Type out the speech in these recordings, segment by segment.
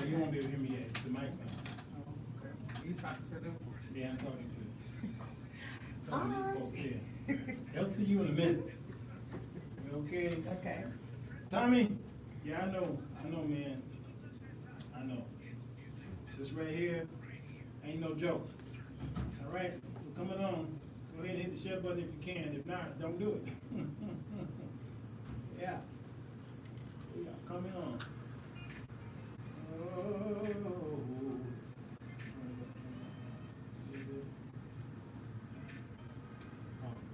you won't be able to hear me yet. The mic's on. Okay. You talking to them? Yeah, I'm talking to folks here. They'll see you in a minute. Okay? Okay. Tommy? Yeah, I know, man. I know. This right here ain't no joke. All right? We're coming on. Go ahead and hit the share button if you can. If not, don't do it. Yeah. We are coming on. Oh.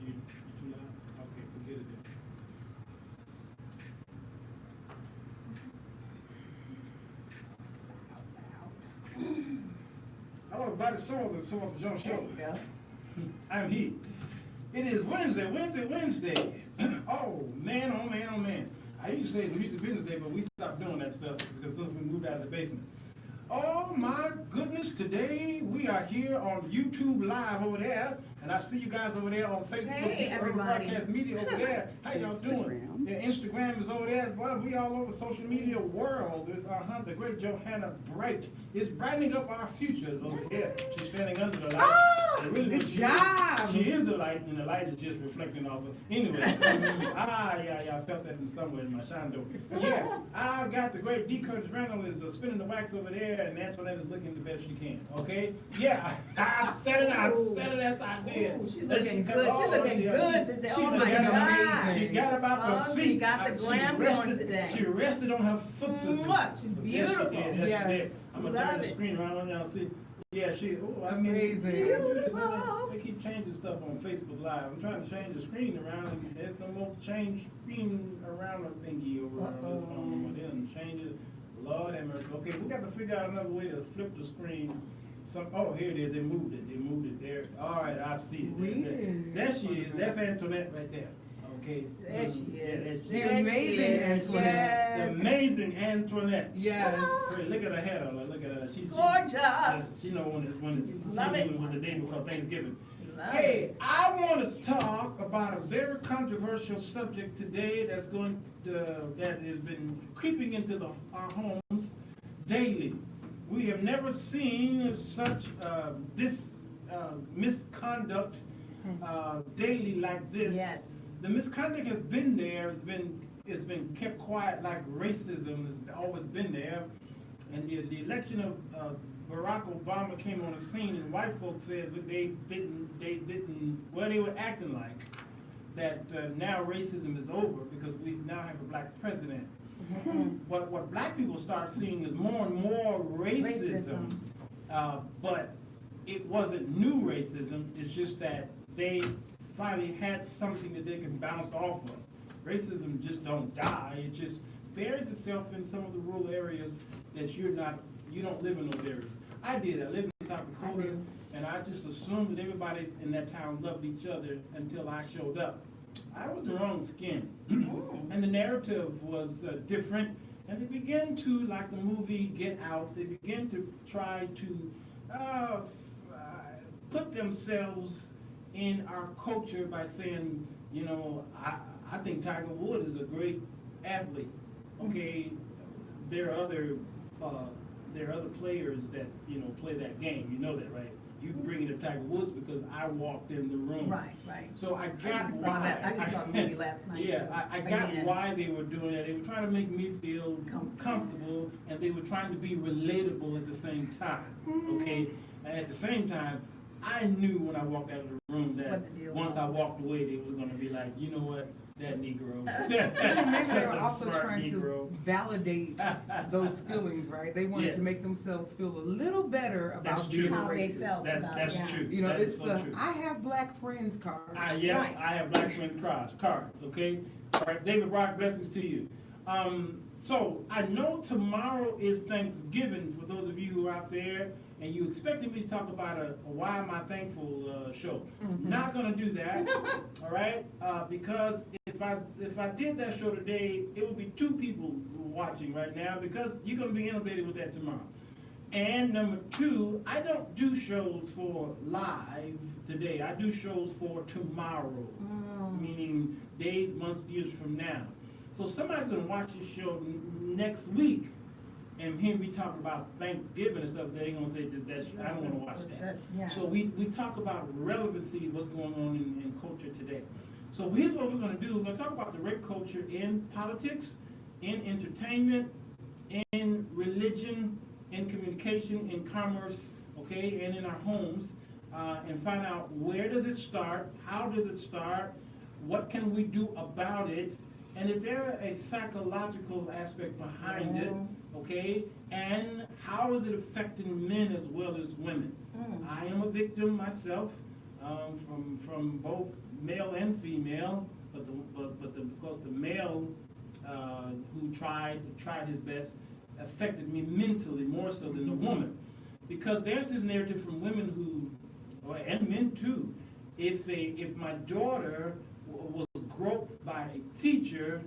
You too loud? Okay, forget it then. Hello, everybody. Some of the John There Show. you go. I'm he. It is Wednesday. Oh man, oh man, oh man. I used to say it's Music Business Day, but we stopped doing that stuff because since we moved out of the basement. Oh my goodness, today we are here on YouTube Live over there, and I see you guys over there on Facebook, Hey, everybody. Broadcast Media over there. How y'all doing? Yeah, Instagram is over there. Well, we all over social media world. It's the great Johanna Bright is brightening up our futures over here. She's standing under the light. Ah, Really good she job. She is the light, and the light is just reflecting off of. Anyway, yeah, I felt that in somewhere in my shando. Yeah, I've got the great D. Curtis Randall is spinning the wax over there, and Antoinette is looking the best she can. Okay? Yeah, I said it as I did. Ooh, she's looking good. She's looking good today. Oh my God. She got about the seat. She got the glam going today. She rested on her foot. She's beautiful. Yes. I'm gonna turn Love the it. screen around on y'all see. Yeah, Amazing. Beautiful. They keep changing stuff on Facebook Live. I'm trying to change the screen around, and there's no more change screen around the thingy over on the phone. They didn't change it. Lord have mercy. Okay, we got to figure out another way to flip the screen. Here it is. They moved it there. All right, I see it. There she is. That's Antoinette right there. Okay. There she is. Yeah, The amazing Antoinette. the amazing Antoinette. Yes. Hey, look at her head on her. Look at her. Gorgeous. She know when it's Love it. was the day before Thanksgiving. Love Hey, I want to talk about a very controversial subject today that has been creeping into our homes daily. We have never seen such misconduct daily like this. Yes. The misconduct has been there. It's been kept quiet, like racism has always been there. And the election of Barack Obama came on the scene, and white folks said that they were acting like that now racism is over because we now have a black president. What black people start seeing is more and more racism. But it wasn't new racism. It's just that they finally had something that they can bounce off of. Racism just don't die. It just buries itself in some of the rural areas that you don't live in those areas. I did. I lived in South Dakota, and I just assumed that everybody in that town loved each other until I showed up. I was the wrong skin, and the narrative was different. And they began to, like the movie Get Out, they began to try to put themselves in our culture by saying, I think Tiger Woods is a great athlete. Okay, there are other players that play that game. You know that, right? You bring it up Tiger Woods because I walked in the room. Right. So I got I just why. saw the movie last night. Yeah, too. I got Again. why they were doing that. They were trying to make me feel comfortable, and they were trying to be relatable at the same time. Okay, and at the same time, I knew when I walked out of the room that once I walked away, they were going to be like, you know what, that Negro. They're also trying to validate those feelings, right? They wanted to make themselves feel a little better about being How they racist. felt. That's true. That it's so the true. I have black friends card. I have black friends cards, okay? All right, David Rock, blessings to you. So I know tomorrow is Thanksgiving for those of you who are out there, and you expected me to talk about a Why Am I Thankful show. Not gonna do that, all right? Because if I did that show today, it would be 2 people watching right now because you're gonna be inundated with that tomorrow. And number 2, I don't do shows for live today. I do shows for tomorrow, meaning days, months, years from now. So somebody's gonna watch this show next week and hear me talk about Thanksgiving and stuff, they ain't gonna say that I don't wanna watch that. Yeah. So we talk about relevancy, what's going on in culture today. So here's what we're gonna do. We're gonna talk about the rape culture in politics, in entertainment, in religion, in communication, in commerce, okay, and in our homes, and find out where does it start, how does it start, what can we do about it, and is there a psychological aspect behind it, okay, and how is it affecting men as well as women? I am a victim myself, from both male and female, because the male who tried his best affected me mentally more so than the woman, because there's this narrative from women who, and men too, if my daughter was groped by a teacher,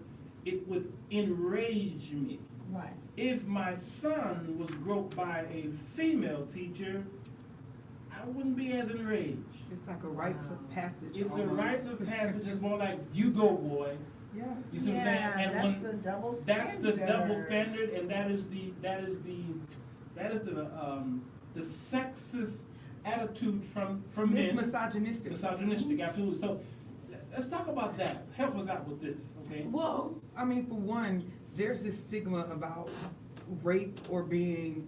it would enrage me. Right. If my son was groped by a female teacher, I wouldn't be as enraged. It's like a rites of passage. It's almost. a rites of passage. It's more like, you go, boy. Yeah. You see what I'm saying? And that's when- the double standard. That's the double standard, and that is the sexist attitude from It's men. misogynistic. Misogynistic, absolutely. So let's talk about that. Help us out with this, okay? Well, I mean, for one, there's this stigma about rape or being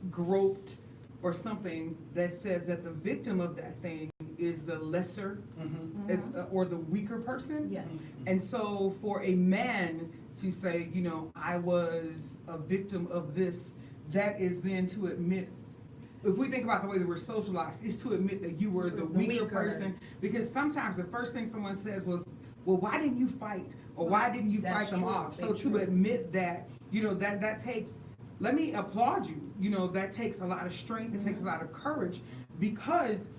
groped or something that says that the victim of that thing is the lesser, or the weaker person. Yes. And so for a man to say, you know, I was a victim of this, that is then to admit, if we think about the way that we're socialized, is to admit that you were the weaker person. Because sometimes the first thing someone says was, well, why didn't you fight? Or why didn't you fight them off? So to admit that, you know, that takes, let me applaud you. You know, that takes a lot of strength, it takes a lot of courage, because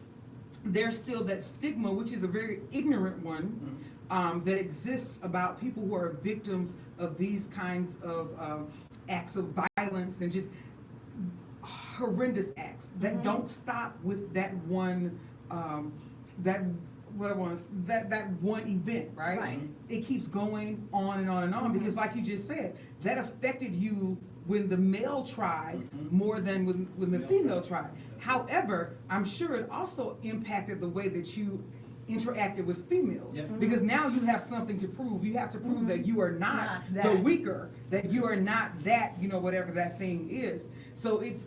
there's still that stigma, which is a very ignorant one, that exists about people who are victims of these kinds of acts of violence and just horrendous acts that don't stop with that one, that one event, right? Right. It keeps going on and on and on, because like you just said, that affected you when the male tried more than when the female tried. However, I'm sure it also impacted the way that you interacted with females, because now you have something to prove. You have to prove that you are not the weaker, that you are not that, you know, whatever that thing is. So it's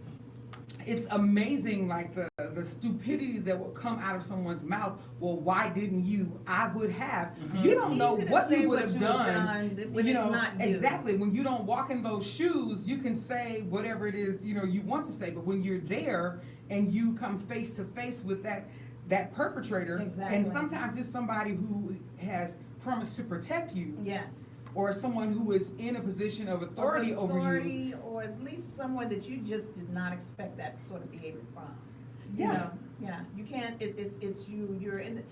amazing, like the stupidity that will come out of someone's mouth. Well, why didn't you? I would have. You don't know what you would have done when you it's know, not you. exactly. When you don't walk in those shoes, you can say whatever it is, you know, you want to say. But when you're there and you come face to face with that perpetrator, and sometimes it's somebody who has promised to protect you. Yes. Or someone who is in a position of authority over you. Or at least someone that you just did not expect that sort of behavior from. Yeah. You know? Yeah. You can't, it's you're in the,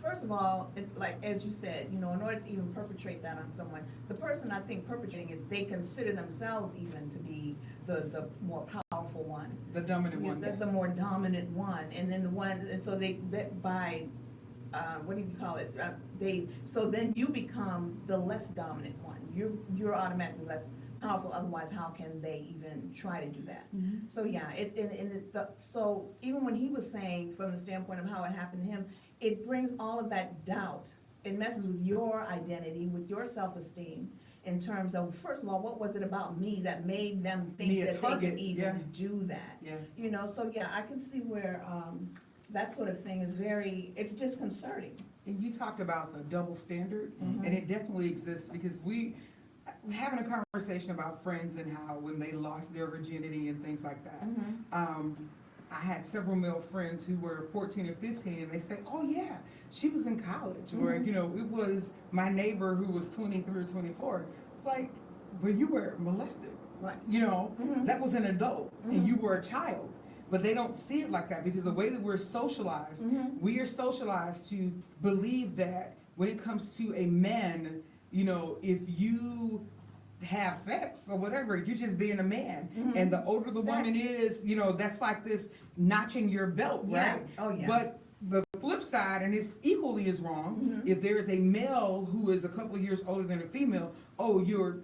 first of all, like, as you said, you know, in order to even perpetrate that on someone, the person I think perpetrating it, they consider themselves even to be the more powerful one. The dominant one. The more dominant one. And then the one, and so that by, what do you call it? So then you become the less dominant one. You're automatically less powerful. Otherwise, how can they even try to do that? So yeah, so even when he was saying from the standpoint of how it happened to him, it brings all of that doubt. It messes with your identity, with your self-esteem, in terms of, first of all, what was it about me that made them think that they could even do that? Yeah. You know, so yeah, I can see where that sort of thing is it's disconcerting. And you talked about the double standard, and it definitely exists, because we having a conversation about friends and how when they lost their virginity and things like that. I had several male friends who were 14 or 15, and they say, oh yeah, she was in college, or you know, it was my neighbor who was 23 or 24. It's like, but you were molested, Right. you know, that was an adult, and you were a child. But they don't see it like that, because the way that we're socialized, we are socialized to believe that when it comes to a man, you know, if you have sex or whatever, you're just being a man. And the older the woman is, you know, that's like this notching your belt, right? Oh, yeah. But the flip side, and it's equally as wrong, if there is a male who is a couple of years older than a female, oh, you're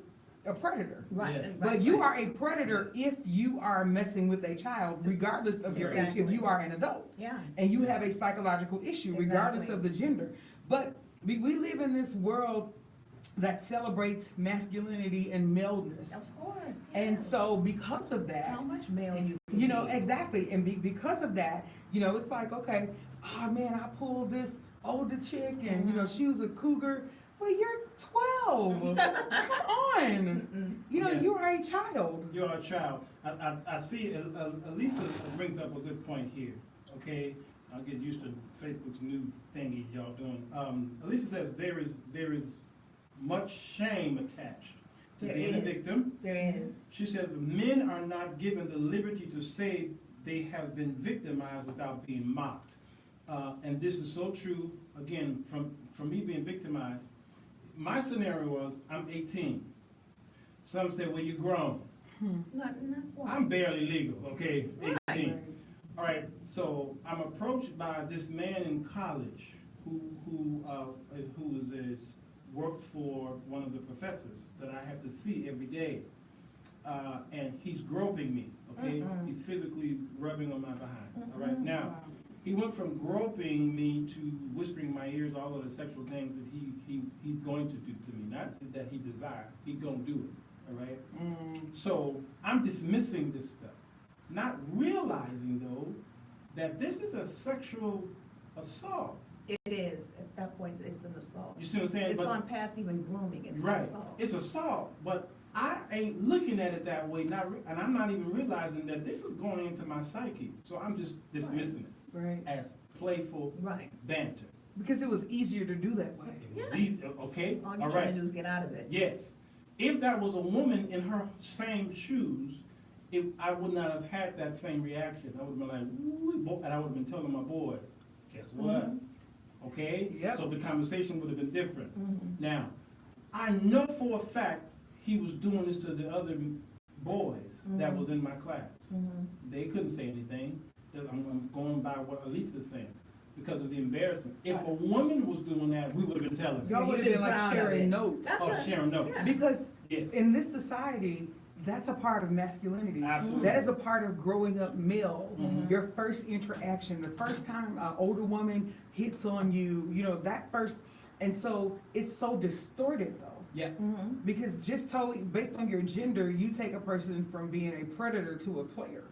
a predator. Right. Yes. and- But right, you right. are a predator if you are messing with a child, regardless of your age, if Exactly. you are an adult. Yeah. And you have a psychological issue, regardless Exactly. of the gender. But we live in this world that celebrates masculinity and maleness. Of course. And yes. so because of that, How much male you you know, be. exactly, and because of that, you know, it's like, okay, oh man, I pulled this older chick and, you know, she was a cougar. Well, you're 12. Come on. You know, Yeah. you are a child. You're a child. I see, Elisa brings up a good point here, okay? I'll get used to Facebook's new thingy y'all doing. Elisa says there is much shame attached to There being a is. victim. There is. She says men are not given the liberty to say they have been victimized without being mocked. And this is so true, again, from me being victimized. My scenario was, I'm 18. Some say, well, you're grown. Not quite. I'm barely legal, okay, 18. Right. All right, so I'm approached by this man in college who works for one of the professors that I have to see every day. And he's groping me, okay? He's physically rubbing on my behind, all right? Now, he went from groping me to whispering in my ears all of the sexual things that he's going to do to me. Not that he desires, he's gonna do it, all right? So I'm dismissing this stuff, not realizing though that this is a sexual assault. It is. At that point, it's an assault. You see what I'm saying? It's But- gone past even grooming. It's an Right, assault. it's assault, but I ain't looking at it that way, and I'm not even realizing that this is going into my psyche. So I'm just dismissing Right. it as playful Right. banter. Because it was easier to do that way. It was Yeah. easy, okay, All all you're trying right, to do is get out of it. yes. If that was a woman in her same shoes, I would not have had that same reaction. I would have been like, ooh, and I would have been telling my boys, guess what? Okay? Yep. So the conversation would have been different. Mm-hmm. Now, I know for a fact he was doing this to the other boys that was in my class. They couldn't say anything. I'm going by what Elisa's saying because of the embarrassment. If a woman was doing that, we would have been telling her. Y'all would have You've been been like proud of sharing it. notes. That's Oh, a- Sharon, no. yeah. Because Yes. in this society, that's a part of masculinity. Absolutely. That is a part of growing up male. Mhm. Your first interaction, the first time an older woman hits on you, you know, that first, and so it's so distorted though. Yeah. Because just totally, based on your gender, you take a person from being a predator to a player.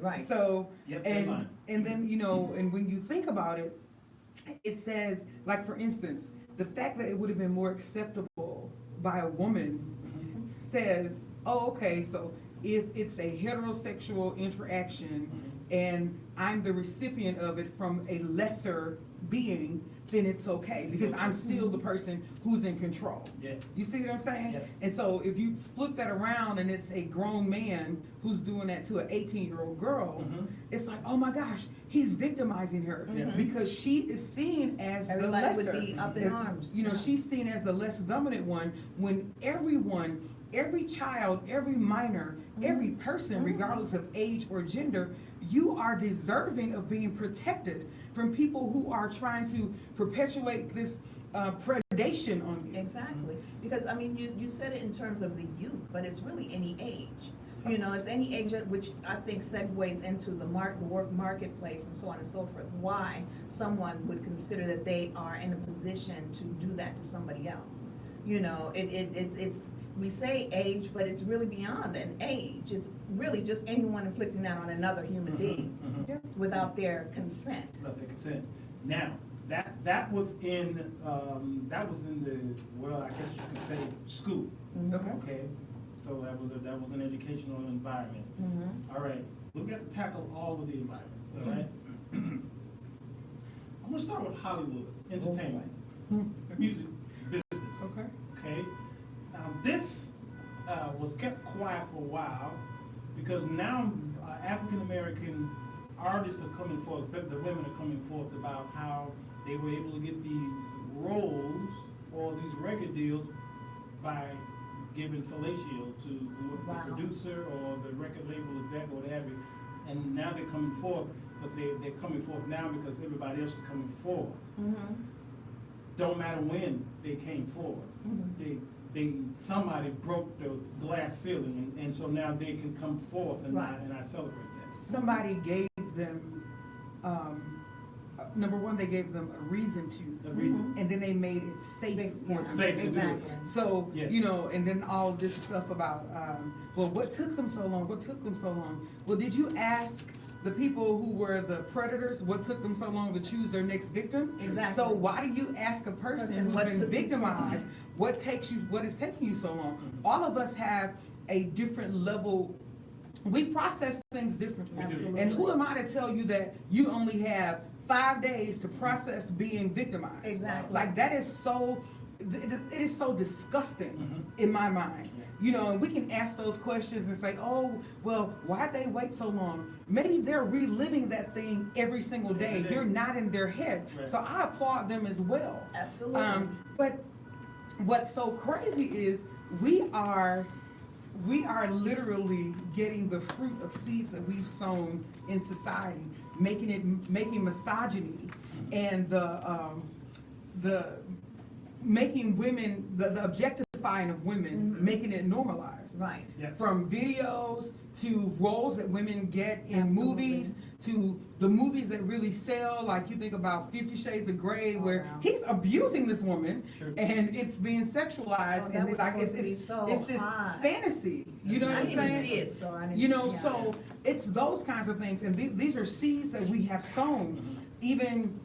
Right. So, Yep, that's fine. and then, you know, and when you think about it, it says, like for instance, the fact that it would have been more acceptable by a woman says, oh, okay, so if it's a heterosexual interaction and I'm the recipient of it from a lesser being, then it's okay, because I'm still the person who's in control. Yes. You see what I'm saying? Yes. And so if you flip that around and it's a grown man who's doing that to an 18-year-old girl, it's like, oh my gosh, he's victimizing her Yeah. because she is seen as Everybody the would lesser. be up in As- arms. You know, Yeah. she's seen as the less dominant one when everyone, every child, every minor, every person, regardless of age or gender, you are deserving of being protected from people who are trying to perpetuate this predation on you. Exactly, because I mean, you said it in terms of the youth, but it's really any age. You know, it's any age at which I think segues into the work marketplace and so on and so forth. Why someone would consider that they are in a position to do that to somebody else. You know, it's we say age, but it's really beyond an age. It's really just anyone inflicting that on another human being without their consent. Without their consent. Now, that was in the, well, I guess you could say school. Okay. Okay, so that was an educational environment. All right, we've got to tackle all of the environments, all right? I'm gonna start with Hollywood, entertainment, music, business. Okay. Okay, this was kept quiet for a while because now African American artists are coming forth, especially the women are coming forth about how they were able to get these roles or these record deals by giving fellatio to the producer or the record label exec or what have you. And now they're coming forth, but they're coming forth now because everybody else is coming forth. Don't matter when they came forth. somebody broke the glass ceiling, and so now they can come forth, and Right. I celebrate that. Somebody gave them, number one, they gave them a reason to, The reason. and then they made it safe for Yeah, them. Safe to do it. exactly. So, Yes. you know, and then all this stuff about, well, what took them so long? What took them so long? Well, did you ask the people who were the predators what took them so long to choose their next victim? Exactly. So why do you ask a person Person, who's what been took you so long? victimized, what is taking you so long? All of us have a different level. We process things differently. Absolutely. And who am I to tell you that you only have 5 days to process being victimized? Exactly. Like that is so, it is so disgusting Mhm. in my mind. You know, and we can ask those questions and say, oh, well, why'd they wait so long? Maybe they're reliving that thing every single day. Every day. You're not in their head. Right. So I applaud them as well. Absolutely. But what's so crazy is we are literally getting the fruit of seeds that we've sown in society, making misogyny and the making women, the objectifying of women, making it normalized. Right. Yeah. From videos to roles that women get in Absolutely. movies to the movies that really sell, like you think about 50 Shades of Grey, Oh, where wow. he's abusing this woman Sure. and it's being sexualized Oh, that and was like it's, supposed to be it's, so it's this hot. fantasy. You know I what I'm didn't even saying? see it, so I didn't. You know, yeah. so it's those kinds of things, and these are seeds that we have sown, even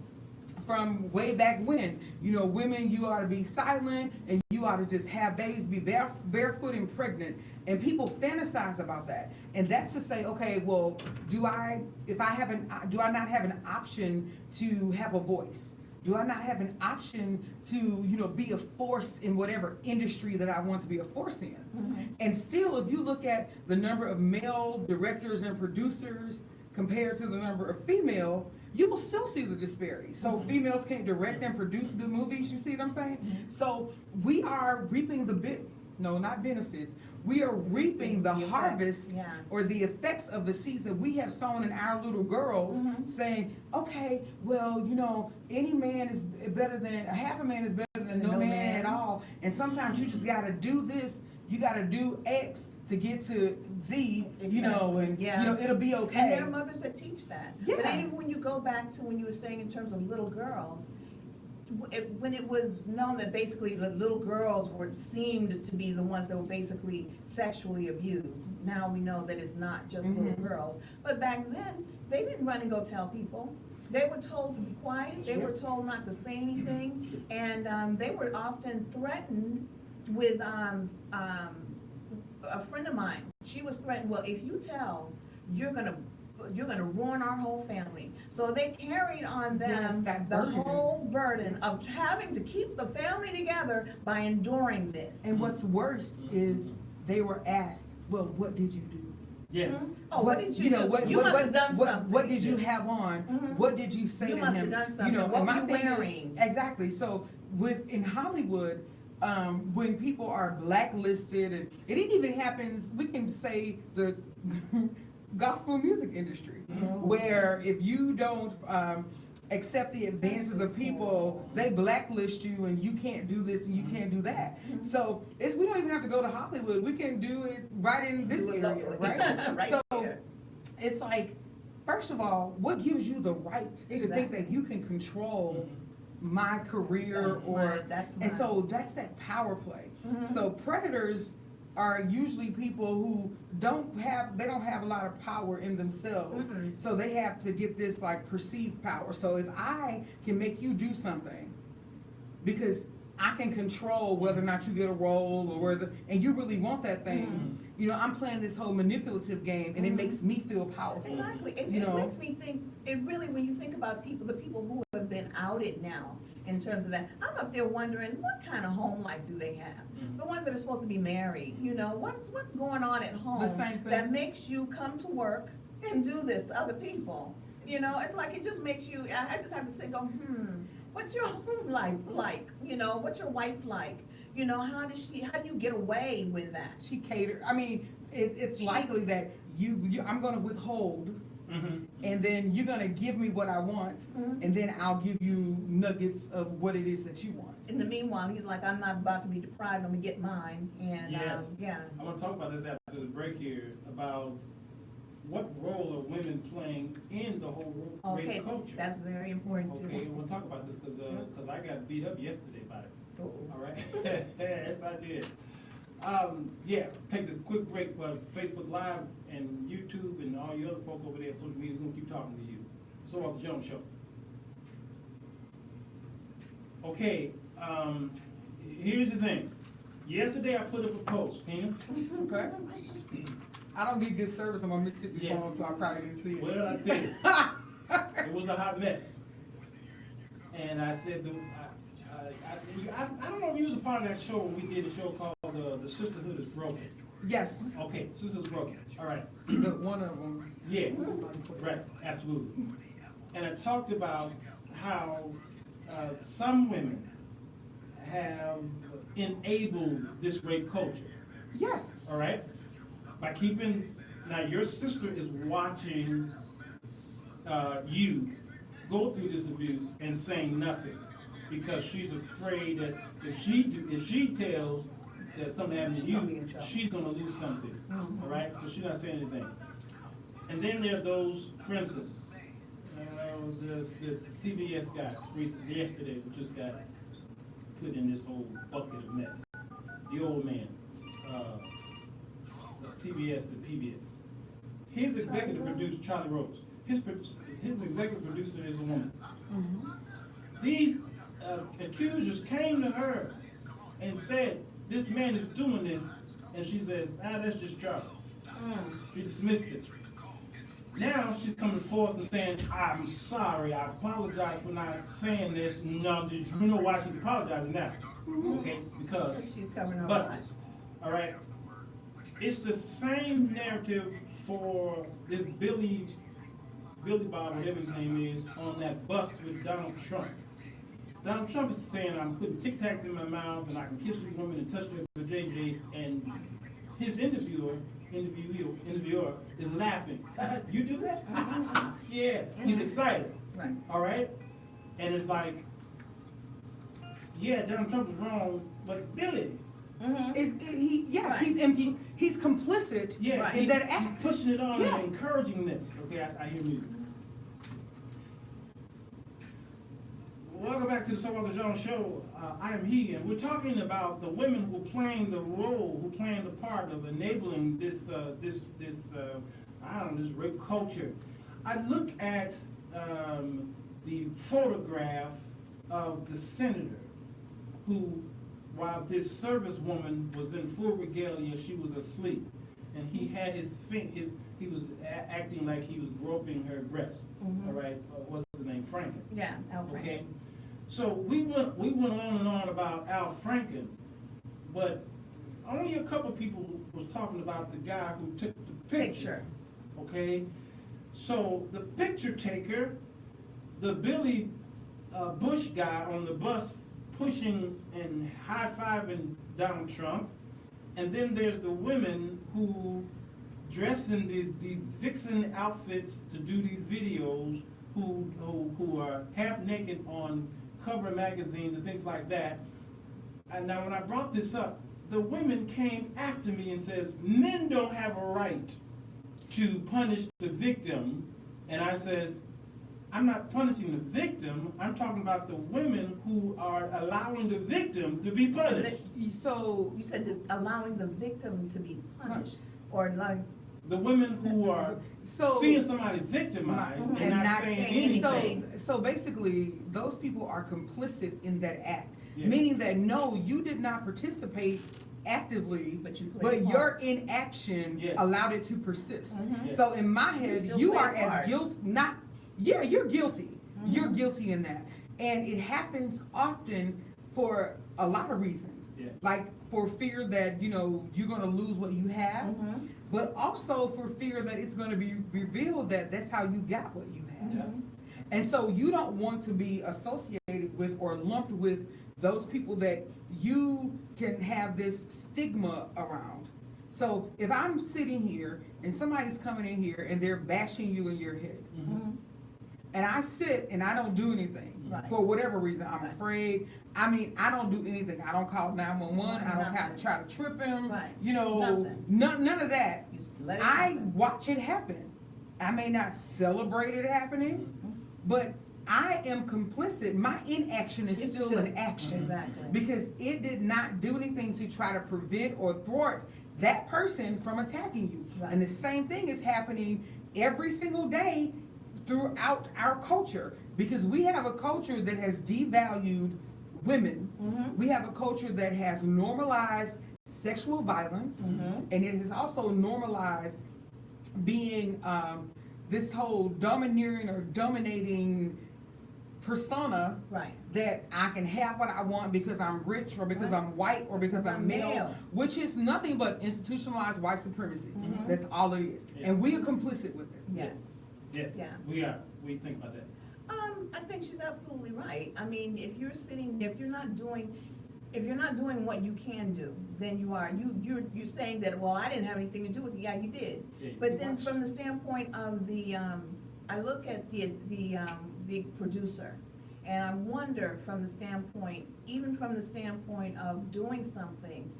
from way back when. You know, women, you ought to be silent, and you ought to just have babies, be barefoot and pregnant, and people fantasize about that. And that's to say, okay, well, do I not have an option to have a voice? Do I not have an option to, you know, be a force in whatever industry that I want to be a force in? And still, if you look at the number of male directors and producers compared to the number of female, you will still see the disparity. So females can't direct and produce good movies, you see what I'm saying? So we are reaping not benefits. We are reaping the The effects, harvest yeah. or the effects of the seeds that we have sown in our little girls, saying, okay, well, you know, any man is better than, half a man is better than no man at all. And sometimes you just gotta do this, you gotta do X to get to Z, you know, and, Yeah. you know, it'll be And okay. there are mothers that teach that. Yeah. But even when you go back to when you were saying in terms of little girls, when it was known that basically the little girls seemed to be the ones that were basically sexually abused. Now we know that it's not just little girls. But back then, they didn't run and go tell people. They were told to be quiet, they were told not to say anything, and they were often threatened with, a friend of mine, she was threatened, well, if you tell, you're gonna ruin our whole family. So they carried on Yes, them that the burden. whole burden of having to keep the family together by enduring this. And what's worse is they were asked, well, what did you do? Yes. Oh, what did you do? What, You what, must what, have done what, something. What did you have on? Mhm. What did you say You to must him? have done something. You know, What and were my you thing is- wearing? exactly. So in Hollywood, when people are blacklisted, and it even happens, we can say the gospel music industry, where if you don't accept the advances of people, they blacklist you and you can't do this and you can't do that. So we don't even have to go to Hollywood. We can do it right in this Do it area, locally. right? Right So here. it's like, first of all, what gives you the right to think Exactly. that you can control my career That's and so that's that power play. So predators are usually people who don't have a lot of power in themselves. So they have to get this like perceived power. So if I can make you do something because I can control whether or not you get a role or and you really want that thing, you know, I'm playing this whole manipulative game and it makes me feel powerful. Exactly. It makes me think, when you think about the people who have been outed now in terms of that, I'm up there wondering, what kind of home life do they have? The ones that are supposed to be married, you know, what's going on at home The same thing. that makes you come to work and do this to other people? You know, it's like, it just makes you, I just have to sit and go, what's your home life like? You know, what's your wife like? You know, how do you get away with that? She catered. I mean, it's likely that I'm going to withhold Mhm. and then you're gonna give me what I want, Mhm. and then I'll give you nuggets of what it is that you want. In the meanwhile, he's like, I'm not about to be deprived, let me get mine, and, Yes. yeah. I want to talk about this after the break here, about what role are women playing in the whole Okay, rape culture. that's very important too. Okay, we'll talk about this because I got beat up yesterday by it. Uh-oh. All right? Yes, I did. Yeah, take this quick break, but Facebook Live and YouTube and all you other folk over there, social media, we're going to keep talking to you. So off the Jones Show. Okay, here's the thing. Yesterday I put up a post, Tina. Okay. I don't get good service on my Mississippi Yeah. phone, so I probably didn't see it. Well, I tell you, it was a hot mess. And I said, I don't know if you was a part of that show when we did a show called The Sisterhood is Broken. Yes, Okay, Sisterhood is Broken. All right. one of them. Yeah, right, absolutely. And I talked about how some women have enabled this rape culture. Yes. All right? By keeping, now your sister is watching you go through this abuse and saying nothing because she's afraid that if she tells that something happened to you, she's gonna lose something. All right? So she's not saying anything. And then there are those, for instance, the CBS guy yesterday who just got put in this whole bucket of mess. The old man. CBS and PBS. His executive producer, Charlie Rose, his executive producer is a woman. Mm-hmm. These accusers came to her and said, this man is doing this, and she said, that's just Charlie. She dismissed it. Now she's coming forth and saying, I'm sorry, I apologize for not saying this. No, you know why she's apologizing now? Okay, because She's covering her busted. butt. All right. It's the same narrative for this Billy Bob, whatever his name is, on that bus with Donald Trump. Donald Trump is saying, I'm putting Tic Tacs in my mouth and I can kiss these women and touch them with JJ's, and his interviewer is laughing. You do that? Yeah. He's excited. Right. All right? And it's like, yeah, Donald Trump is wrong, but Billy, Right. He's complicit yeah, in that act. he's pushing it on Yeah. and encouraging this. Okay, I hear music. Welcome back to the So Walker Jones Show. I am he, and we're talking about the women who are playing the role, who are playing the part of enabling this rape culture. I look at the photograph of the senator who, while this service woman was in full regalia, she was asleep, and he had he was acting like he was groping her breast. All right, what's his name, Franken? Yeah, Al Franken. Okay, so we went on and on about Al Franken, but only a couple people was talking about the guy who took the picture. Okay, so the picture taker, the Billy Bush guy on the bus pushing and high-fiving Donald Trump, and then there's the women who dress in these vixen outfits to do these videos, who are half naked on cover magazines and things like that. And now when I brought this up, the women came after me and says, men don't have a right to punish the victim. And I says, I'm not punishing the victim, I'm talking about the women who are allowing the victim to be punished. So You said allowing the victim to be punished, or allowing, The women who are seeing somebody victimized Mhm. and not saying anything. So basically, those people are complicit in that act, Yeah. meaning that no, you did not participate actively, But you played but a part. your inaction Yes. allowed it to persist. Mhm. Yes. So in my head, still you played are a as part. guilty. You're guilty. You're guilty in that, and it happens often for a lot of reasons. Yeah. Like for fear that you're going to lose what you have, but also for fear that it's going to be revealed that that's how you got what you have. Yeah. And so you don't want to be associated with or lumped with those people that you can have this stigma around. So if I'm sitting here and somebody's coming in here and they're bashing you in your head, Mhm. and I sit and I don't do anything Right. for whatever reason, I'm Right. afraid. I mean, I don't do anything. I don't call 911. I don't Nothing. try to trip him. Right. You know, Nothing. none of that. You just let it I happen. watch it happen. I may not celebrate it happening, but I am complicit. My inaction is It's still an action. Exactly. Because it did not do anything to try to prevent or thwart that person from attacking you. Right. And the same thing is happening every single day throughout our culture, because we have a culture that has devalued women. Mhm. We have a culture that has normalized sexual violence, Mhm. and it has also normalized being this whole domineering or dominating persona, Right. that I can have what I want because I'm rich or because Right. I'm white or because I'm male, male. which is nothing but institutionalized white supremacy. Mhm. That's all it is. Yeah. And we are complicit with it. Yes. Yes, Yeah. we are. What do you think about that? I think she's absolutely right. I mean, if you're not doing what you can do, then you're saying that, well, I didn't have anything to do with it. Yeah, you did. Yeah, But you then watched. from the standpoint of I look at the producer, and I wonder even from the standpoint of doing something,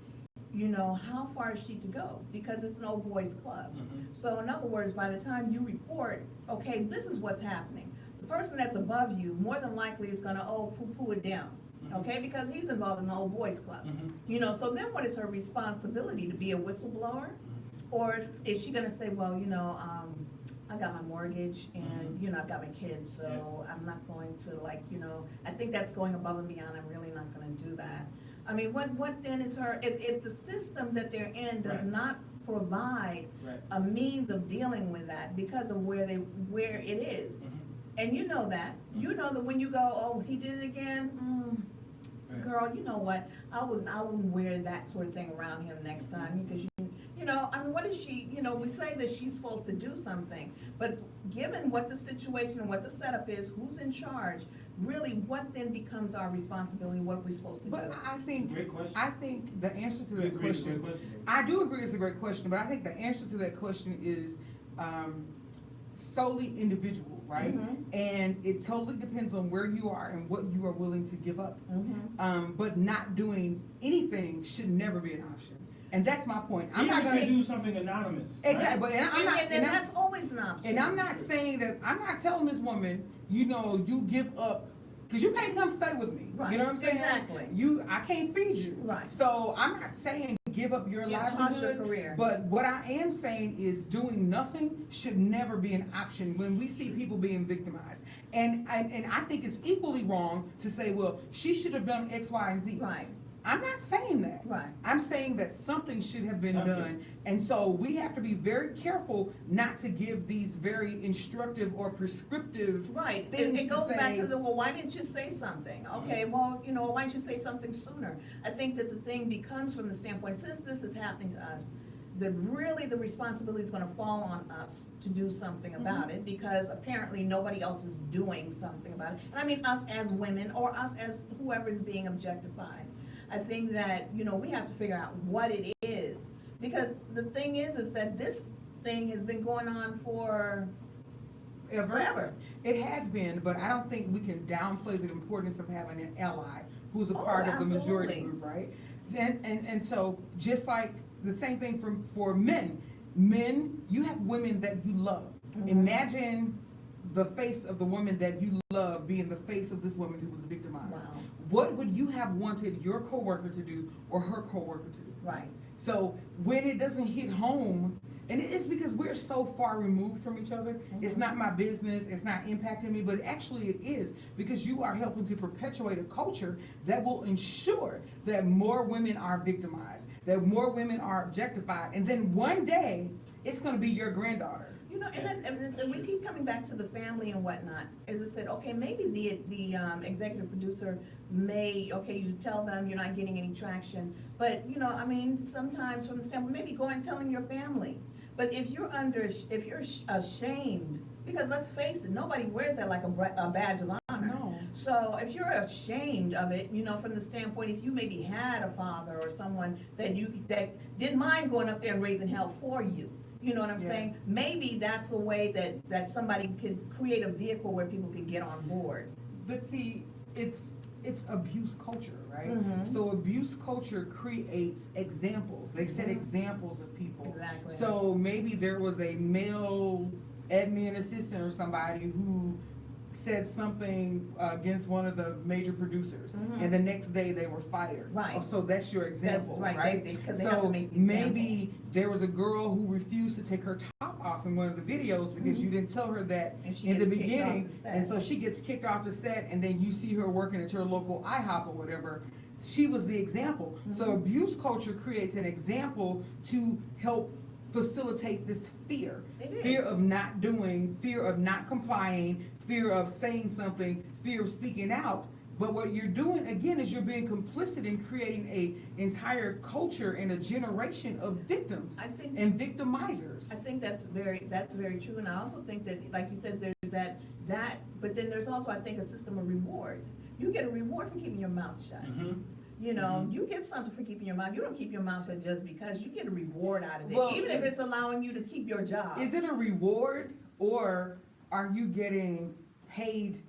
how far is she to go? Because it's an old boys club. Mhm. So in other words, by the time you report, okay, this is what's happening, the person that's above you more than likely is gonna, poo-poo it down, Mhm. okay? Because he's involved in the old boys club. Mhm. So then what is her responsibility, to be a whistleblower? Or is she gonna say, well, I got my mortgage and, I've got my kids, so I'm not going to I think that's going above and beyond, I'm really not gonna do that. I mean, what then is if the system that they're in does Right. not provide Right. a means of dealing with that because of where it is, Mhm. and you know that when you go, oh, he did it again, Right. girl, you know what, I wouldn't wear that sort of thing around him next time, because I mean, what is she, we say that she's supposed to do something, but given what the situation and what the setup is, who's in charge, really, what then becomes our responsibility, what are we supposed to do? But I think, Great question. the answer to You that agree it's a question, great question? I do agree it's a great question, but I think the answer to that question is solely individual, right? Mhm. And it totally depends on where you are and what you are willing to give up. Mhm. But not doing anything should never be an option. And that's my point. I'm Even not if gonna you do something anonymous. right? exactly, but I'm not, And that's always an option. and I'm not saying that, I'm not telling this woman, you give up, because you can't come stay with me. Right, You know what I'm saying? exactly. I can't feed you. Right. So I'm not saying give up your Yeah, toss your livelihood. career. But what I am saying is doing nothing should never be an option when we see people being victimized. And I think it's equally wrong to say, well, she should have done X, Y, and Z. Right, I'm not saying that. right. I'm saying that something should have been Something. done, and so we have to be very careful not to give these very instructive or prescriptive Right, things it goes to back say. to well, why didn't you say something? Okay, well, why didn't you say something sooner? I think that the thing becomes from the standpoint, since this is happening to us, that really the responsibility is gonna fall on us to do something about it, because apparently nobody else is doing something about it. And I mean us as women, or us as whoever is being objectified. I think that, we have to figure out what it is, because the thing is that this thing has been going on for forever. It has been, but I don't think we can downplay the importance of having an ally who's a Oh, part of the majority absolutely. group, right? And so, just like the same thing for men, you have women that you love. Mhm. Imagine the face of the woman that you love being the face of this woman who was victimized. Wow. What would you have wanted your coworker to do or her coworker to do? Right. So when it doesn't hit home, and it's because we're so far removed from each other, it's not my business, it's not impacting me, but actually it is, because you are helping to perpetuate a culture that will ensure that more women are victimized, that more women are objectified, and then one day, it's gonna be your granddaughter. And we keep coming back to the family and whatnot. As I said, okay, maybe the executive producer you tell them you're not getting any traction, but sometimes from the standpoint, maybe go and telling your family. But if you're ashamed, because let's face it, nobody wears that like a badge of honor. No. So if you're ashamed of it, you know, from the standpoint, if you maybe had a father or someone that that didn't mind going up there and raising hell for you, you know what I'm Yeah. saying? Maybe that's a way that somebody could create a vehicle where people can get on board. But see, it's abuse culture, right? Mhm. So abuse culture creates examples. They set examples of people. Exactly. So maybe there was a male admin assistant or somebody who said something against one of the major producers, and the next day they were fired. Right. Oh, so that's your example, right. right? Because they have to make the example. Maybe there was a girl who refused to take her top off in one of the videos because you didn't tell her that And she in the gets kicked off beginning, the set. and so she gets kicked off the set, and then you see her working at your local IHOP or whatever. She was the example. So abuse culture creates an example to help facilitate this fear. It is. Fear of not doing, fear of not complying, fear of saying something, fear of speaking out. But what you're doing, again, is you're being complicit in creating a entire culture and a generation of victims I think- and victimizers. I think that's very true, and I also think that, like you said, there's that, but then there's also, I think, a system of rewards. You get a reward for keeping your mouth shut. You know, you get something for keeping your mouth. You don't keep your mouth shut just because. You get a reward out of it, Well, even if it's allowing you to keep your job. Is it a reward, or are you getting paid?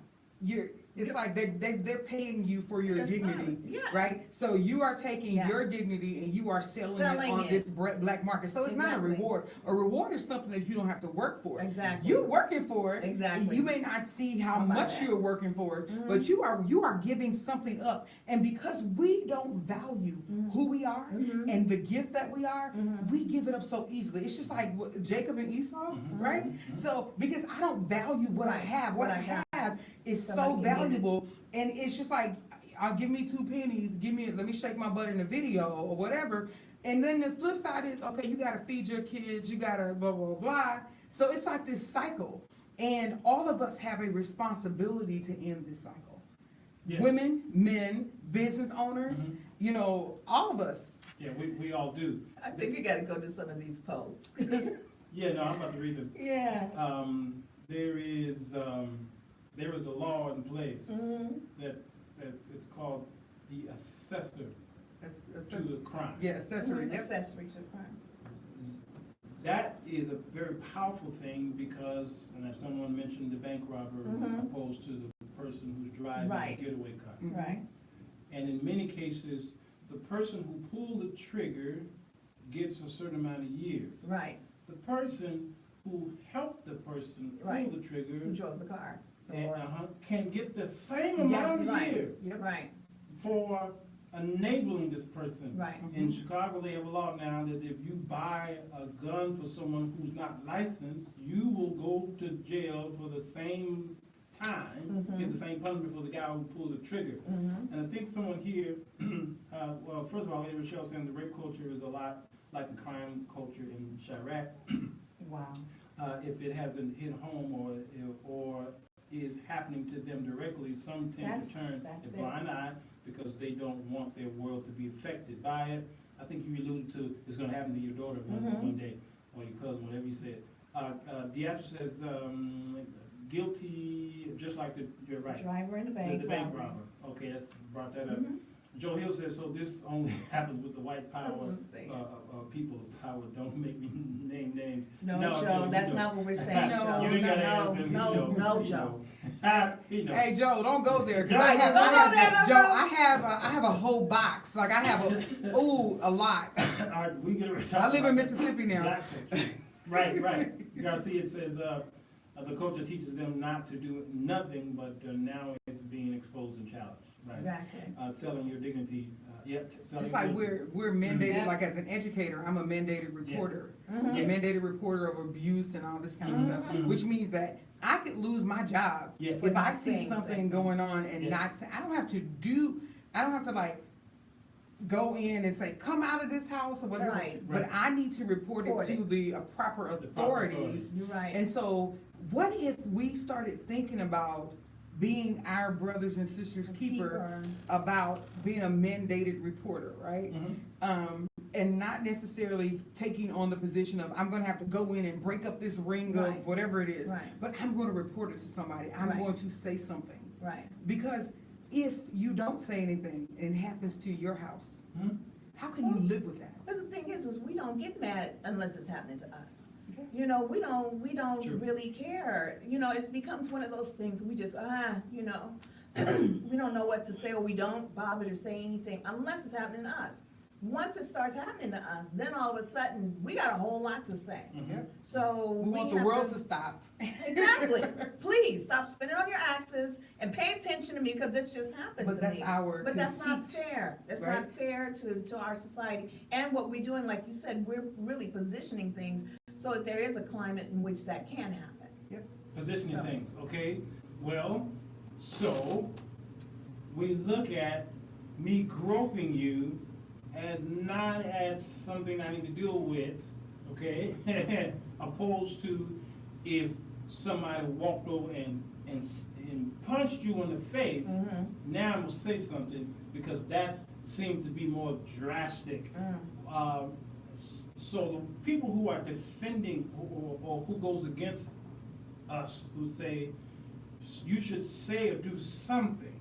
It's like they're paying you for your There's dignity, some, yeah. right? So you are taking Yeah. your dignity and you are selling it Selling on it. this black market. So it's not a Exactly. reward. A reward is something that you don't have to work for. Exactly. You're working for it. Exactly. You may not see how How about much that? you're working for it, but you are giving something up. And because we don't value who we are and the gift that we are, we give it up so easily. It's just like Jacob and Esau, right? So because I don't value what I Right. have, what I have is so Somebody can give it. valuable, and it's just like, I'll give me 2 pennies, let me shake my butt in a video or whatever. And then the flip side is, okay, you gotta feed your kids, you gotta blah, blah, blah. So it's like this cycle, and all of us have a responsibility to end this cycle. Yes. Women, men, business owners, you know, all of us. Yeah, we all do. I think we gotta go to some of these posts. Yeah, no, I'm about to read them. Yeah. There is a law in place it's called the assessor to the crime. Yeah, accessory. Yep. Accessory to crime. That is a very powerful thing because, and as someone mentioned, the bank robber opposed to the person who's driving Right. the getaway car. Right. And in many cases, the person who pulled the trigger gets a certain amount of years. Right. The person who helped the person pull Right. the trigger Who drove the car? can get the same amount of Right. years Right. for enabling this person. Right. In Chicago, they have a law now that if you buy a gun for someone who's not licensed, you will go to jail for the same time, get the same punishment for the guy who pulled the trigger. And I think someone here, well, first of all, Lady Rochelle saying the rape culture is a lot like the crime culture in Chirac. Wow. If it hasn't hit home or is happening to them directly, some tend to turn That's a it. blind eye because they don't want their world to be affected by it. I think you alluded to it's going to happen to your daughter one day, or your cousin, whatever you said. Deatra says guilty, just like you're right. Driver in the bank. The bank robber. Okay, that's brought that up. Joe Hill says, so this only happens with the white power, That's what I'm saying. people of power. Don't make me name names. No, Joe, Joe, that's you know. not what we're saying, No, Joe. You ain't gotta ask him, he No, know, no, he Joe. know. He know. Hey Joe, don't go there. 'Cause Joe, I have, don't go there, Joe, no, no. I have a whole box. Like I have a lot. All right, we get ready to I talk live in about Mississippi now. black culture. Right. You gotta see, it says, the culture teaches them not to do nothing, but now it's being exposed and challenged. Right. Exactly. Selling your dignity, selling Just like your- we're mandated, Yep. like as an educator, I'm a mandated reporter. Yeah. A mandated reporter of abuse and all this kind of stuff, Mhm. which means that I could lose my job Yes. if I not see saying something something. going on and Yes. not say, I don't have to like go in and say, come out of this house or whatever. Right. But I need to report Report it to it. the proper proper authorities. You're right. And so what if we started thinking about being our brothers and sisters keeper about being a mandated reporter, right? And not necessarily taking on the position of, I'm gonna have to go in and break up this ring Right. of whatever it is, Right. but I'm gonna report it to somebody, I'm Right. going to say something. Right. Because if you don't say anything and it happens to your house, Hmm? how can you live with that? But the thing is we don't get mad unless it's happening to us. Okay. You know, we don't True. really care. You know, it becomes one of those things, we just, you know, we don't know what to say, or we don't bother to say anything unless it's happening to us. Once it starts happening to us, then all of a sudden, we got a whole lot to say. Mhm. So We want the have world to stop. Exactly. Please stop spinning on your axes and pay attention to me, because it's just happened But to that's me. our But that's not conceit, fair. That's right? not fair to our society. And what we're doing, like you said, we're really positioning things so that there is a climate in which that can happen. Positioning So- things, okay? Well, so we look at me groping you as not as something I need to deal with, okay? Opposed to if somebody walked over and punched you in the face, Mhm. now I'm gonna say something, because that seems to be more drastic. So the people who are defending or who goes against us, who say, you should say or do something,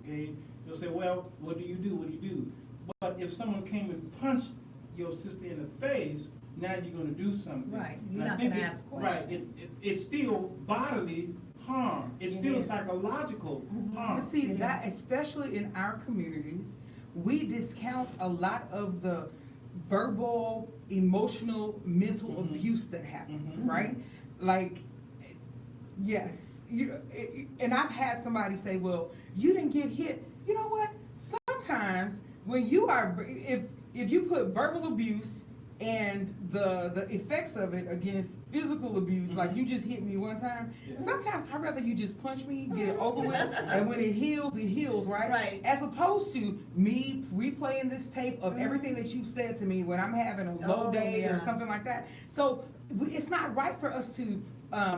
okay? They'll say, well, what do you do? What do you do? But if someone came and punched your sister in the face, now you're gonna do something. Right, And you're I not think gonna it's- ask Right, questions. it's still bodily harm. It's It still is. psychological Mhm. harm. But see, It that, is. especially in our communities, we discount a lot of the verbal, emotional, mental Mhm. abuse that happens, Mhm. right? Like, yes, and I've had somebody say, well, you didn't get hit. You know what? Sometimes when you are, if you put verbal abuse and the effects of it against physical abuse, like Mhm. you just hit me one time, Yeah. sometimes I'd rather you just punch me, get it over with, and when it heals, right? Right. As opposed to me replaying this tape of Mhm. everything that you said to me when I'm having a low Oh, day yeah. or something like that. So it's not right for us to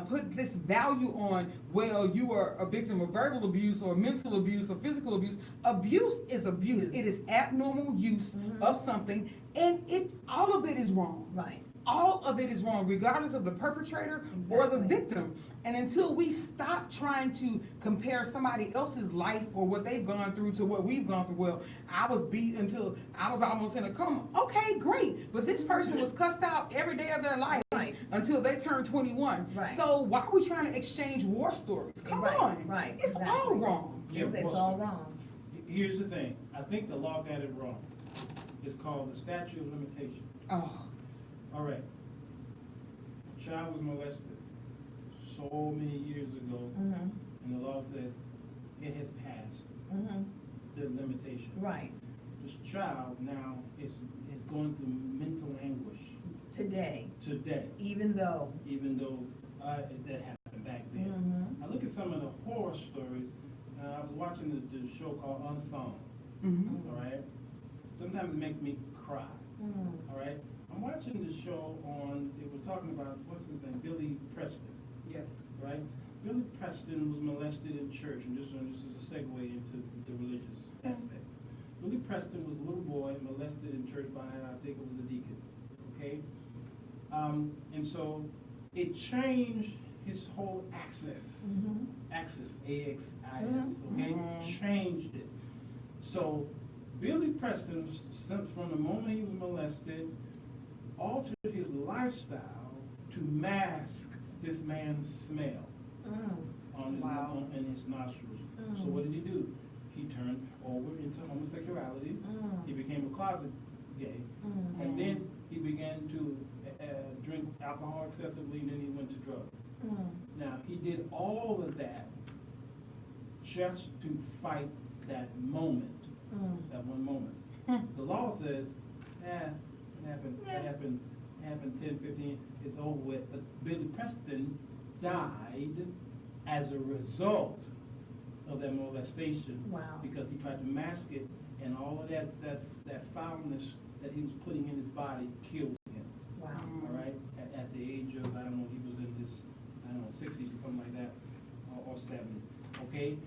put this value on, well, you are a victim of verbal abuse or mental abuse or physical abuse. Abuse is abuse. Abuse. It is abnormal use Mhm. of something, and all of it is wrong. Right. All of it is wrong, regardless of the perpetrator or the Exactly. victim. And until we stop trying to compare somebody else's life or what they've gone through to what we've gone through, well, I was beat until I was almost in a coma. Okay, great. But this person was cussed out every day of their life Right. until they turned 21. Right. So why are we trying to exchange war stories? Come Right, on. right, It's all exactly. wrong. Yeah, It's well, all wrong. Here's the thing, I think the law got it wrong. It's called the statute of limitation. Oh, All right. Child was molested so many years ago, Mhm. and the law says it has passed Mhm. the limitation. Right. This child now is going through mental anguish Today, today, even though. even though that happened back then. Mhm. I look at some of the horror stories. I was watching the show called Unsung. mm-hmm. All right. Sometimes it makes me cry. Mhm. All right. I'm watching the show on. They were talking about what's his name, Billy Preston. Yes. Right. Billy Preston was molested in church, and this is a segue into the religious aspect. Billy Preston was a little boy molested in church by, I think it was a deacon. Okay. And so it changed his whole access. Mhm. Access, AXIS, Mhm. okay? Mhm. Changed it. So Billy Preston, from the moment he was molested, altered his lifestyle to mask this man's smell Mm. in his nostrils. Mm. So what did he do? He turned over into homosexuality. He Mm. became a closet gay. Mm. And then he began to drink alcohol excessively, and then he went to drugs. Mm. Now, he did all of that just to fight that moment, Mm. that one moment. The law says, it happened, Yeah. it happened 10, 15, it's over with. But Billy Preston died as a result of that molestation. Wow. Because he tried to mask it, and all of that foulness that he was putting in his body killed him. Wow. All right, at the age of, I don't know, he was in his, 60s or something like that, or 70s, okay?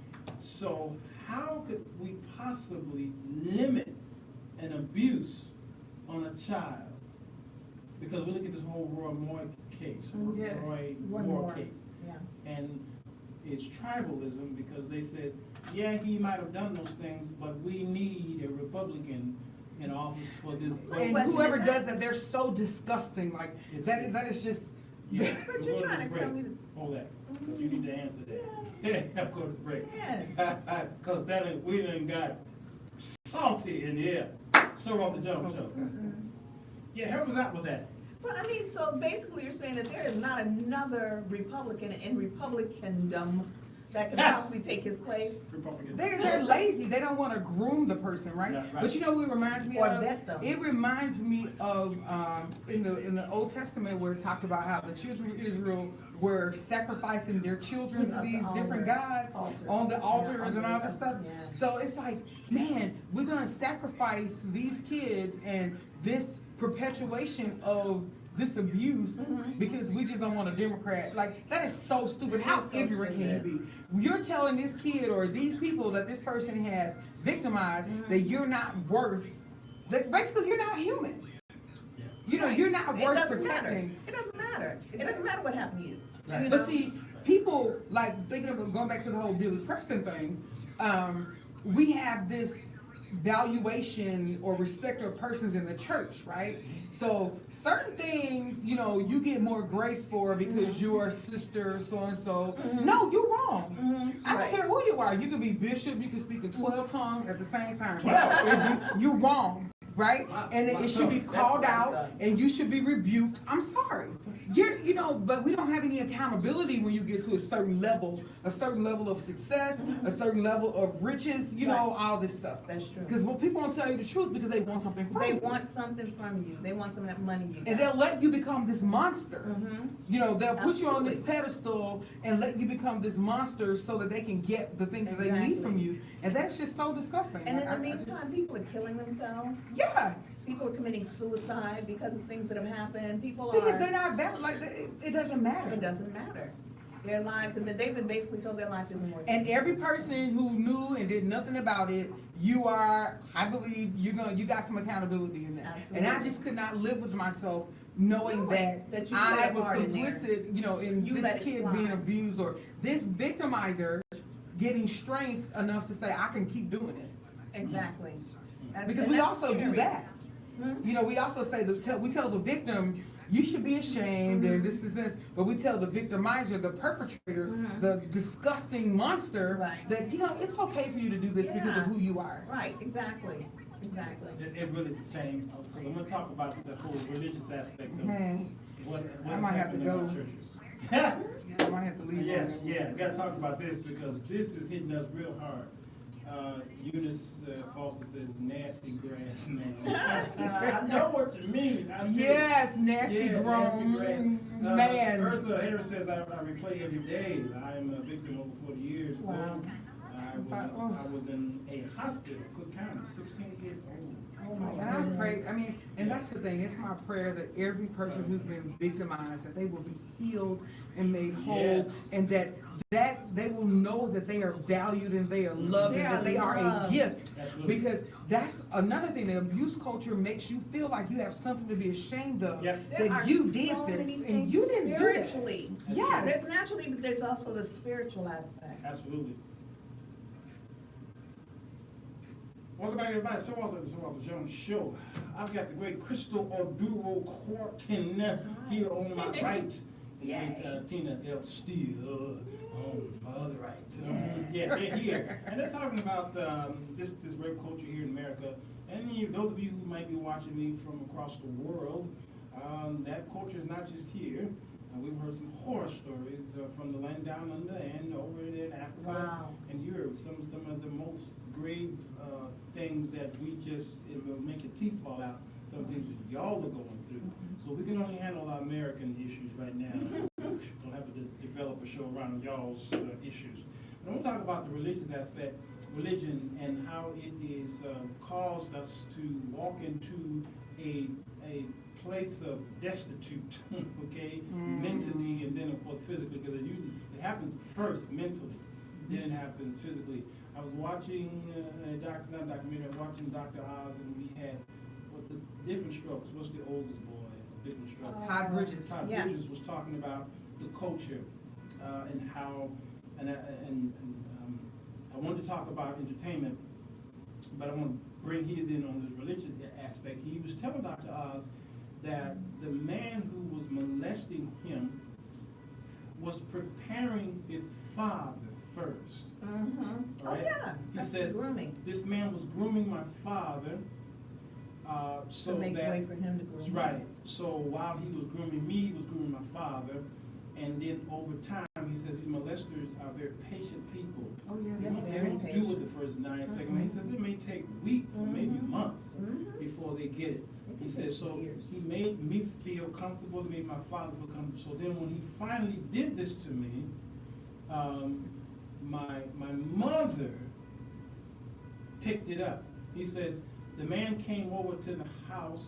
So how could we possibly limit an abuse on a child? Because we look at this whole Roy Moore case, Yeah. Roy Roy Moore Moore. case. Yeah. And is tribalism, because they says, yeah, he might have done those things, but we need a Republican in office for this. And question whoever is does that, they're so disgusting. Like that is just. Yeah, But we'll you're go to trying this to tell break. me Hold that, because you need to answer that. Yeah. Yeah, of course, break. Yeah. Because we done got salty in here. So off the jump, So so. disgusting. Yeah, help us out with that. Well, I mean, so basically you're saying that there is not another Republican in Republicandom that can possibly take his place? Republican. They're lazy. They don't want to groom the person, right? Yeah, right. But you know what it reminds me Or of? vet them. It reminds me of in the Old Testament where it talked about how the children of Israel were sacrificing their children to To these different altars. gods Altars. on the Yeah, altars and all altars. this stuff. Yeah. So it's like, man, we're gonna sacrifice these kids and this perpetuation of this abuse because we just don't want a Democrat. Like, that is so stupid. How It's so ignorant can you be? You're telling this kid or these people that this person has victimized that you're not worth, that basically you're not human. Yeah. You know, you're not It worth doesn't matter. protecting. It doesn't matter. It doesn't matter what happened to you. Right. You But know? see, people, like, thinking of going back to the whole Billy Preston thing, we have this valuation or respect of persons in the church, right? So certain things, you know, you get more grace for because you're a sister, so-and-so. No, you're wrong. I don't Right. care who you are. You can be bishop, you can speak in 12 tongues at the same time. 12. If you're wrong, right? Wow. And it should be That's called what I've out done. and you should be rebuked. I'm sorry. You know, but we don't have any accountability when you get to a certain level of success, a certain level of riches, you know, Right. all this stuff. That's true. Because people won't tell you the truth because they want something from They you. want something from you. They want some of that money you got. And they'll let you become this monster. Mhm. You know, they'll put you on this Absolutely. pedestal and let you become this monster so that they can get the things that they need Exactly. from you. And that's just so disgusting. And in I- the I just- meantime, people are killing themselves. yeah. People are committing suicide because of things that have happened. People Because are. they're not valid. Like, it doesn't matter. It doesn't matter. Their lives have been, they've been basically told their life isn't worth it. And every person who knew and did nothing about it, you are, I believe, you got some accountability in that. And I Absolutely. just could not live with myself knowing that, That you I played a was part in there. complicit, you know, in You this let it kid slide. being abused or this victimizer getting strength enough to say, I can keep doing it. Exactly. That's- Because and we that's also do scary. that. Mhm. You know, we also say, we tell the victim, you should be ashamed and this, but we tell the victimizer, the perpetrator, the disgusting monster, Right. that, you know, it's okay for you to do this because of Yeah. who you are. Right, exactly, exactly. It really is a shame, because I'm gonna talk about the whole religious aspect of Mhm. what I might have to happened in our go. churches. I might have to leave. Yeah, on that. yeah, gotta talk about this, because this is hitting us real hard. Eunice Foster says, nasty grass man. I know what you mean. I do. Yes, nasty Yeah, grown nasty grass. man. Ursula Harris says, I replay every day. I am a victim over 40 years ago. Wow. I was in a hospital, Cook County, 16 years old. Oh my And I goodness. pray, I mean, and that's the thing, it's my prayer that every person who's been victimized, that they will be healed and made whole, Yes. and that they will know that they are valued and they are loved, They and that are they are a loved. gift. Absolutely. Because that's another thing, the abuse culture makes you feel like you have something to be ashamed of, Yep. There are that you did so many this, and things you didn't do that. spiritually. Yes. There's naturally, but there's also the spiritual aspect. Absolutely. Welcome back, everybody. So Walter Jones Show. I've got the great Crystal Orduro Quartin here on my right. And Yay. Tina L. Steele on my other right. Yeah, they're here. And they're talking about this rape culture here in America. And those of you who might be watching me from across the world, that culture is not just here. We've heard some horror stories from the land down under and over in Africa Wow. and Europe. Some of the most grave things that it will make your teeth fall out. Some things that y'all are going through. So we can only handle our American issues right now. Don't have to develop a show around y'all's issues. But I want to talk about the religious aspect, religion, and how it is caused us to walk into a place of destitute, okay, mentally, and then of course physically, because it happens first mentally, then it happens physically. I was watching watching Dr. Oz, and we had the different strokes. What's the oldest boy? Different strokes. Todd Bridges. Todd Yeah. Bridges was talking about the culture and how and I wanted to talk about entertainment, but I want to bring his in on this religious aspect. He was telling Dr. Oz that the man who was molesting him was preparing his father first. Mm-hmm. Right? Oh, yeah. He That's says, grooming. this man was grooming my father, so To make that, way for him to groom. right. So while he was grooming me, he was grooming my father, and then over time, he says these molesters are very patient people. Oh, yeah. They don't, very do it patient. the first 9 seconds. He says it may take weeks or maybe months before they get it. It He can says, take so years. he made me feel comfortable, he made my father feel comfortable. So then when he finally did this to me, my mother picked it up. He says, the man came over to the house.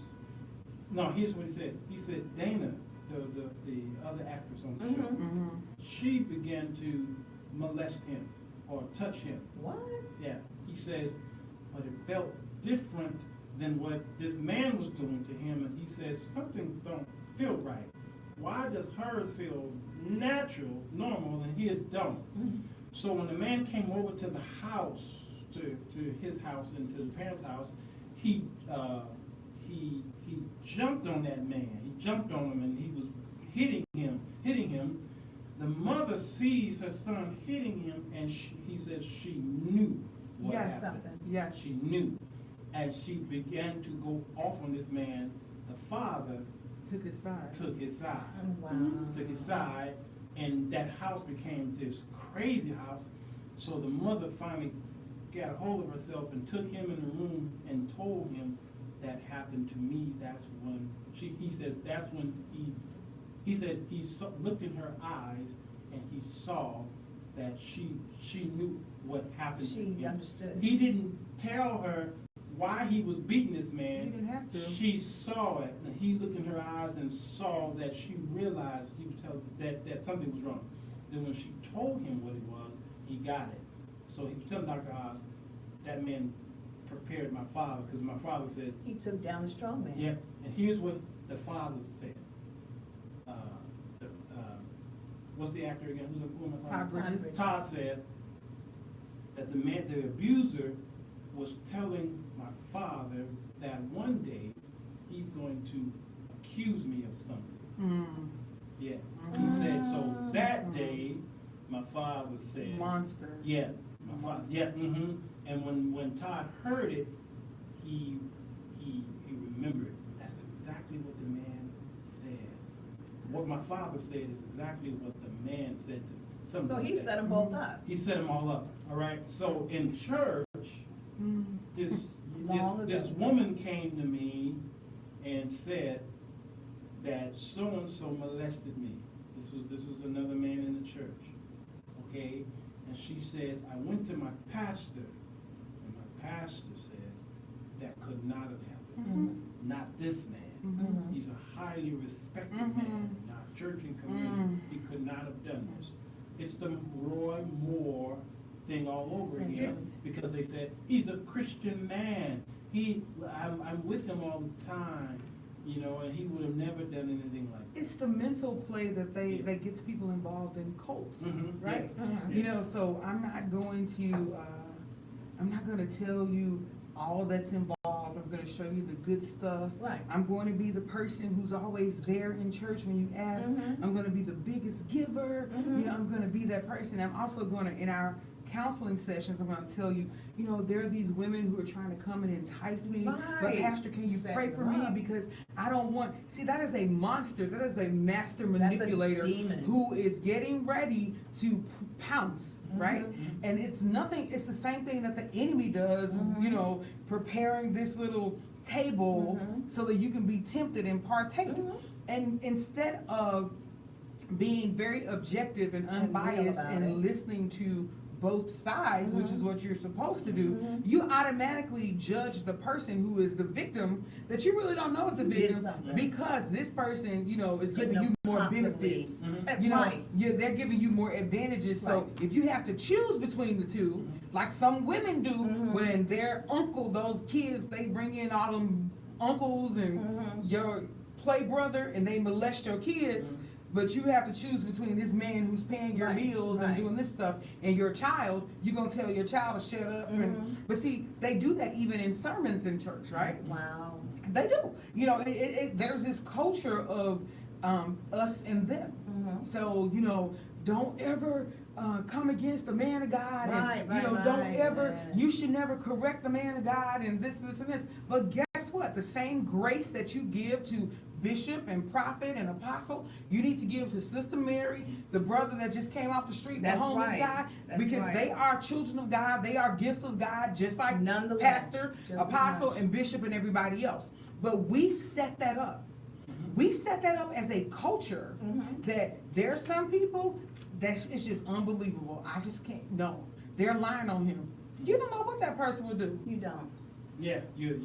No, here's what he said. He said, Dana, the other actress on the show, she began to molest him or touch him. What? Yeah, he says, but it felt different than what this man was doing to him, and he says, something don't feel right. Why does hers feel natural, normal, and his don't? So when the man came over to the house, to his house and to the parents' house, he jumped on that man. He jumped on him and he was hitting him. The mother sees her son hitting him, and he says she knew what Yes. happened. Yes. She knew, and she began to go off on this man. The father Took his side. took his side. Oh, wow. Took his side, and that house became this crazy house. So the mother finally got a hold of herself and took him in the room and told him that happened to me. That's when he says that's when he said he looked in her eyes and he saw that she knew what happened to him. She understood. He didn't tell her why he was beating this man. He didn't have to. She saw it, and he looked in her eyes and saw that she realized he was telling that something was wrong. Then when she told him what it was, he got it. So he was telling Dr. Oz, that man prepared my father, because my father says, He took down the strong man. yeah, and here's what the father said. What's the actor again? Who am I Todd talking about? Bridges. Todd said that the abuser was telling my father that one day he's going to accuse me of something. Yeah. He said, so that day, my father said, Monster. yeah, my father, yeah, And when Todd heard it, he remembered. That's exactly what the man said. What my father said is exactly what the man said to something. So like he that. set them both up. He set them all up. All right. So in church, Long this ago. woman came to me and said that so and so molested me. This was another man in the church. Okay, and she says, I went to my pastor, and my pastor said that could not have happened. Not this man. He's a highly respected man in our church and community. He could not have done this. It's the Roy Moore thing all over again, because they said he's a Christian man. I'm with him all the time, and he would have never done anything like that. It's the mental play that gets people involved in cults, right? Yes. So I'm not going to tell you all that's involved. I'm going to show you the good stuff. Right. I'm going to be the person who's always there in church when you ask. I'm going to be the biggest giver. I'm going to be that person. I'm also going to, in our counseling sessions, I'm going to tell you, there are these women who are trying to come and entice me. But Right. Pastor, can you Set pray them for me? up. Because I don't want, see, that is a monster. That is a master manipulator demon. who is getting ready to pounce, right? And it's the same thing that the enemy does, preparing this little table so that you can be tempted and partake. And instead of being very objective and unbiased about and it. listening to both sides, which is what you're supposed to do, you automatically judge the person who is the victim that you really don't know is the Who did victim, something. because this person, is Couldn't giving you have more possibly- benefits. Right. They're giving you more advantages. So Right. if you have to choose between the two, like some women do when their uncle, those kids, they bring in all them uncles and your play brother and they molest your kids, but you have to choose between this man who's paying your Right, bills and right. doing this stuff and your child, you're gonna tell your child to shut up. But see, they do that even in sermons in church, right? Wow. They do. You know, there's this culture of us and them. So, you know, don't ever come against the man of God. Right, and, you know, right, don't right, ever, yeah. you should never correct the man of God and this, and this. But guess what? The same grace that you give to bishop and prophet and apostle, you need to give to Sister Mary, the brother that just came off the street, That's the homeless right. guy, That's because right. they are children of God. They are gifts of God, just like Nonetheless, pastor, just as apostle, much. and bishop and everybody else. But we set that up. We set that up as a culture that there are some people that it's just unbelievable. I just can't. No, they're lying on him. You don't know what that person would do. You don't. Yeah, you're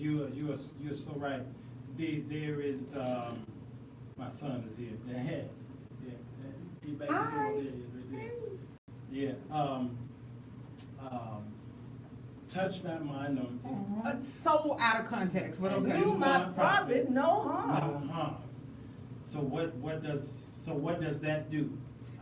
so right. There is my son is here. He back Hi. Yeah. Touch not my anointing. So out of context, but okay. Do my prophet no No harm. harm. So what does that do?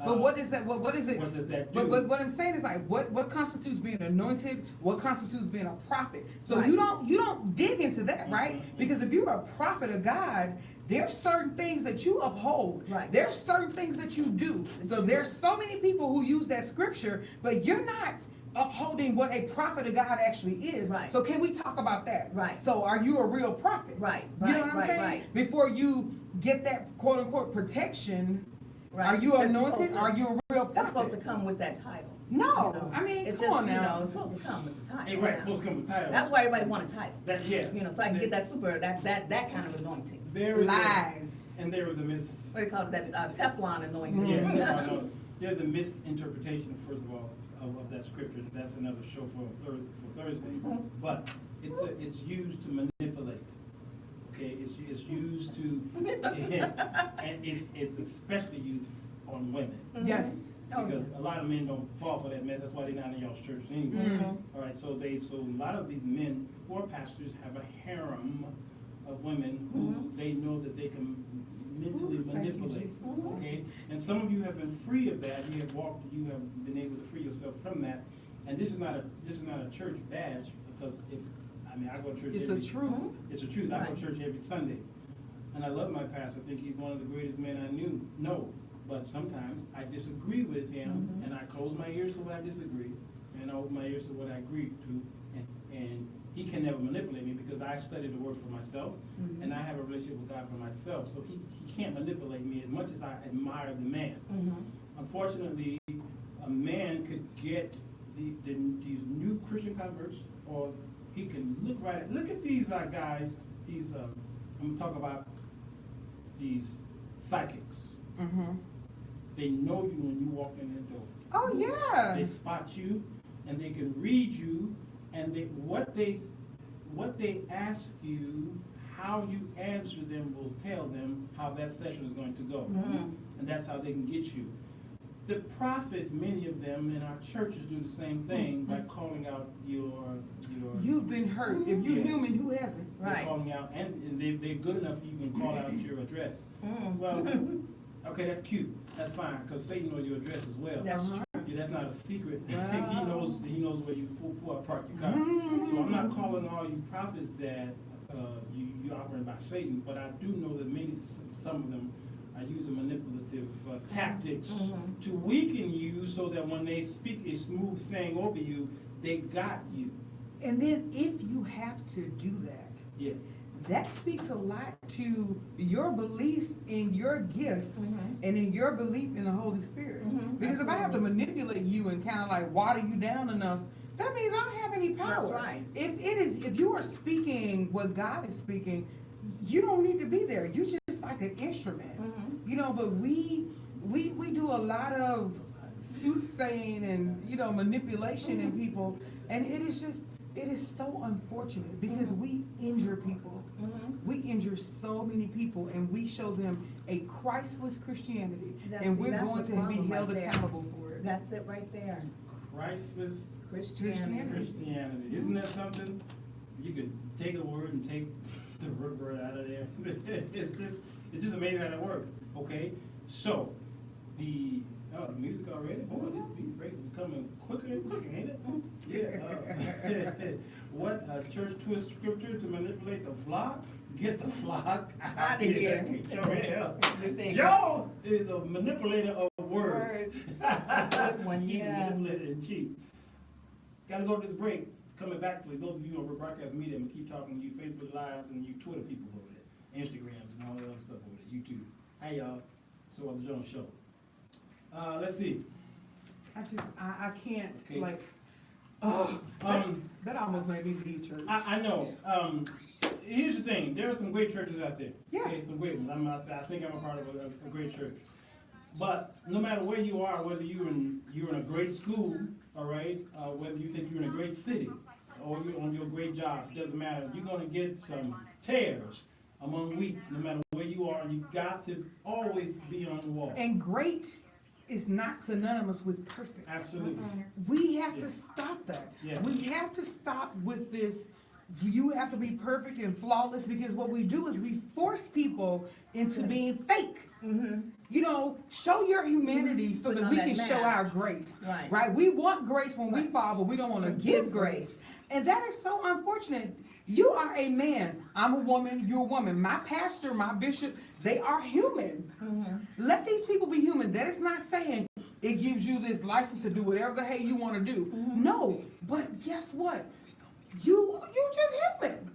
But what is that? What is it? What does that do? But what I'm saying is like, what constitutes being anointed? What constitutes being a prophet? So Right. you don't dig into that, right? Because if you're a prophet of God, there's certain things that you uphold. Right. There's certain things that you do. So there's so many people who use that scripture, but you're not upholding what a prophet of God actually is. Right. So can we talk about that? Right. So are you a real prophet? Right, You know right, what I'm right, saying? right. Before you get that quote unquote protection. Right. Are you That's anointed? supposed to- Are you a real That's prophet? supposed to come with that title. No, I mean, it's come just, on now. You know, it's supposed to come with the title. Hey, right, supposed to come with title. That's why everybody want a title. That, yeah. You know, so I can get that super, that kind of anointing. There is Lies. and there was a What do you call it? That Teflon anointing. Yeah, that's what I know. There's a misinterpretation, first of all, of that scripture. That's another show for Thursday. But it's used to manipulate. Okay, it's used to, and it's especially used on women. Yes. Because a lot of men don't fall for that mess. That's why they're not in y'all's church anyway. All right, so a lot of these men who are pastors have a harem of women who they know that they can mentally manipulate. Okay, and some of you have been free of that. You have been able to free yourself from that. And this is not a church badge, because I go to church. It's a truth. It's a truth. I go to church every Sunday, and I love my pastor. I think he's one of the greatest men I know. But sometimes I disagree with him, and I close my ears to what I disagree, and I open my ears to what I agree to, and he can never manipulate me because I study the word for myself, and I have a relationship with God for myself. So he can't manipulate me as much as I admire the man. Unfortunately, a man could get these new Christian converts, or he can look at these guys. These I'm gonna talk about these psychics. They know you when you walk in their door. Oh yeah. They spot you, and they can read you, and what they ask you, how you answer them will tell them how that session is going to go, and that's how they can get you. The prophets, many of them in our churches, do the same thing by calling out your. You've been hurt. If you're Yeah. human, who hasn't? They're calling out, and they're good enough to even call out your address. Well, okay, that's cute. That's fine, because Satan knows your address as well. That's true. Yeah, that's not a secret. Wow. He knows where you park your car. So I'm not calling all you prophets that you operate by Satan, but I do know that some of them are using manipulative tactics to weaken you, so that when they speak a smooth saying over you, they got you. And then if you have to do that, Yeah. that speaks a lot to your belief in your gift and in your belief in the Holy Spirit. Because if I have to manipulate you and kind of like water you down enough, that means I don't have any power. That's right. If you are speaking what God is speaking, you don't need to be there. You're just like an instrument. You know, but we do a lot of soothsaying and, you know, manipulation in people, and it is so unfortunate because we injure people. We injure so many people, and we show them a Christless Christianity, and we're that's going the to be problem held right there. accountable for it. That's it right there. Christless Christianity. Isn't that something? You could take a word and take the word out of there. It's just amazing how that works. Okay, So, the music already? Boy, this beat break is becoming quicker and quicker, ain't it? Yeah. What a church twist scripture to manipulate the flock? Get the flock Out of here. Joe is a manipulator of words. Good one, He's a yeah. manipulator in chief. Gotta go to this break. Coming back for those of you on broadcast media, I'm gonna keep talking to you Facebook Lives and you Twitter people over there, Instagrams and all the other stuff over there, YouTube. Hey y'all, so on the Jones Show. Let's see. I can't, Okay. like, that almost made me leave church. I know. Here's the thing. There are some great churches out there. Yeah. Okay, some great ones. I think I'm a part of a great church. But no matter where you are, whether you're in a great school, all right, whether you think you're in a great city or you're on your great job, it doesn't matter. You're gonna get some tares among wheat, no matter where you are. You got to always be on the wall. And great is not synonymous with perfect. Absolutely. We have Yeah. to stop that. Yeah. We have to stop with this, you have to be perfect and flawless, because what we do is we force people into being fake. You know, show your humanity so Put that on we that can show mask. our grace. Right. We want grace when we Right. fall, but we don't want to Give give grace. And that is so unfortunate. You are a man, I'm a woman, you're a woman. My pastor, my bishop, they are human. Let these people be human. That is not saying it gives you this license to do whatever the hell you want to do. No, but guess what? You just human.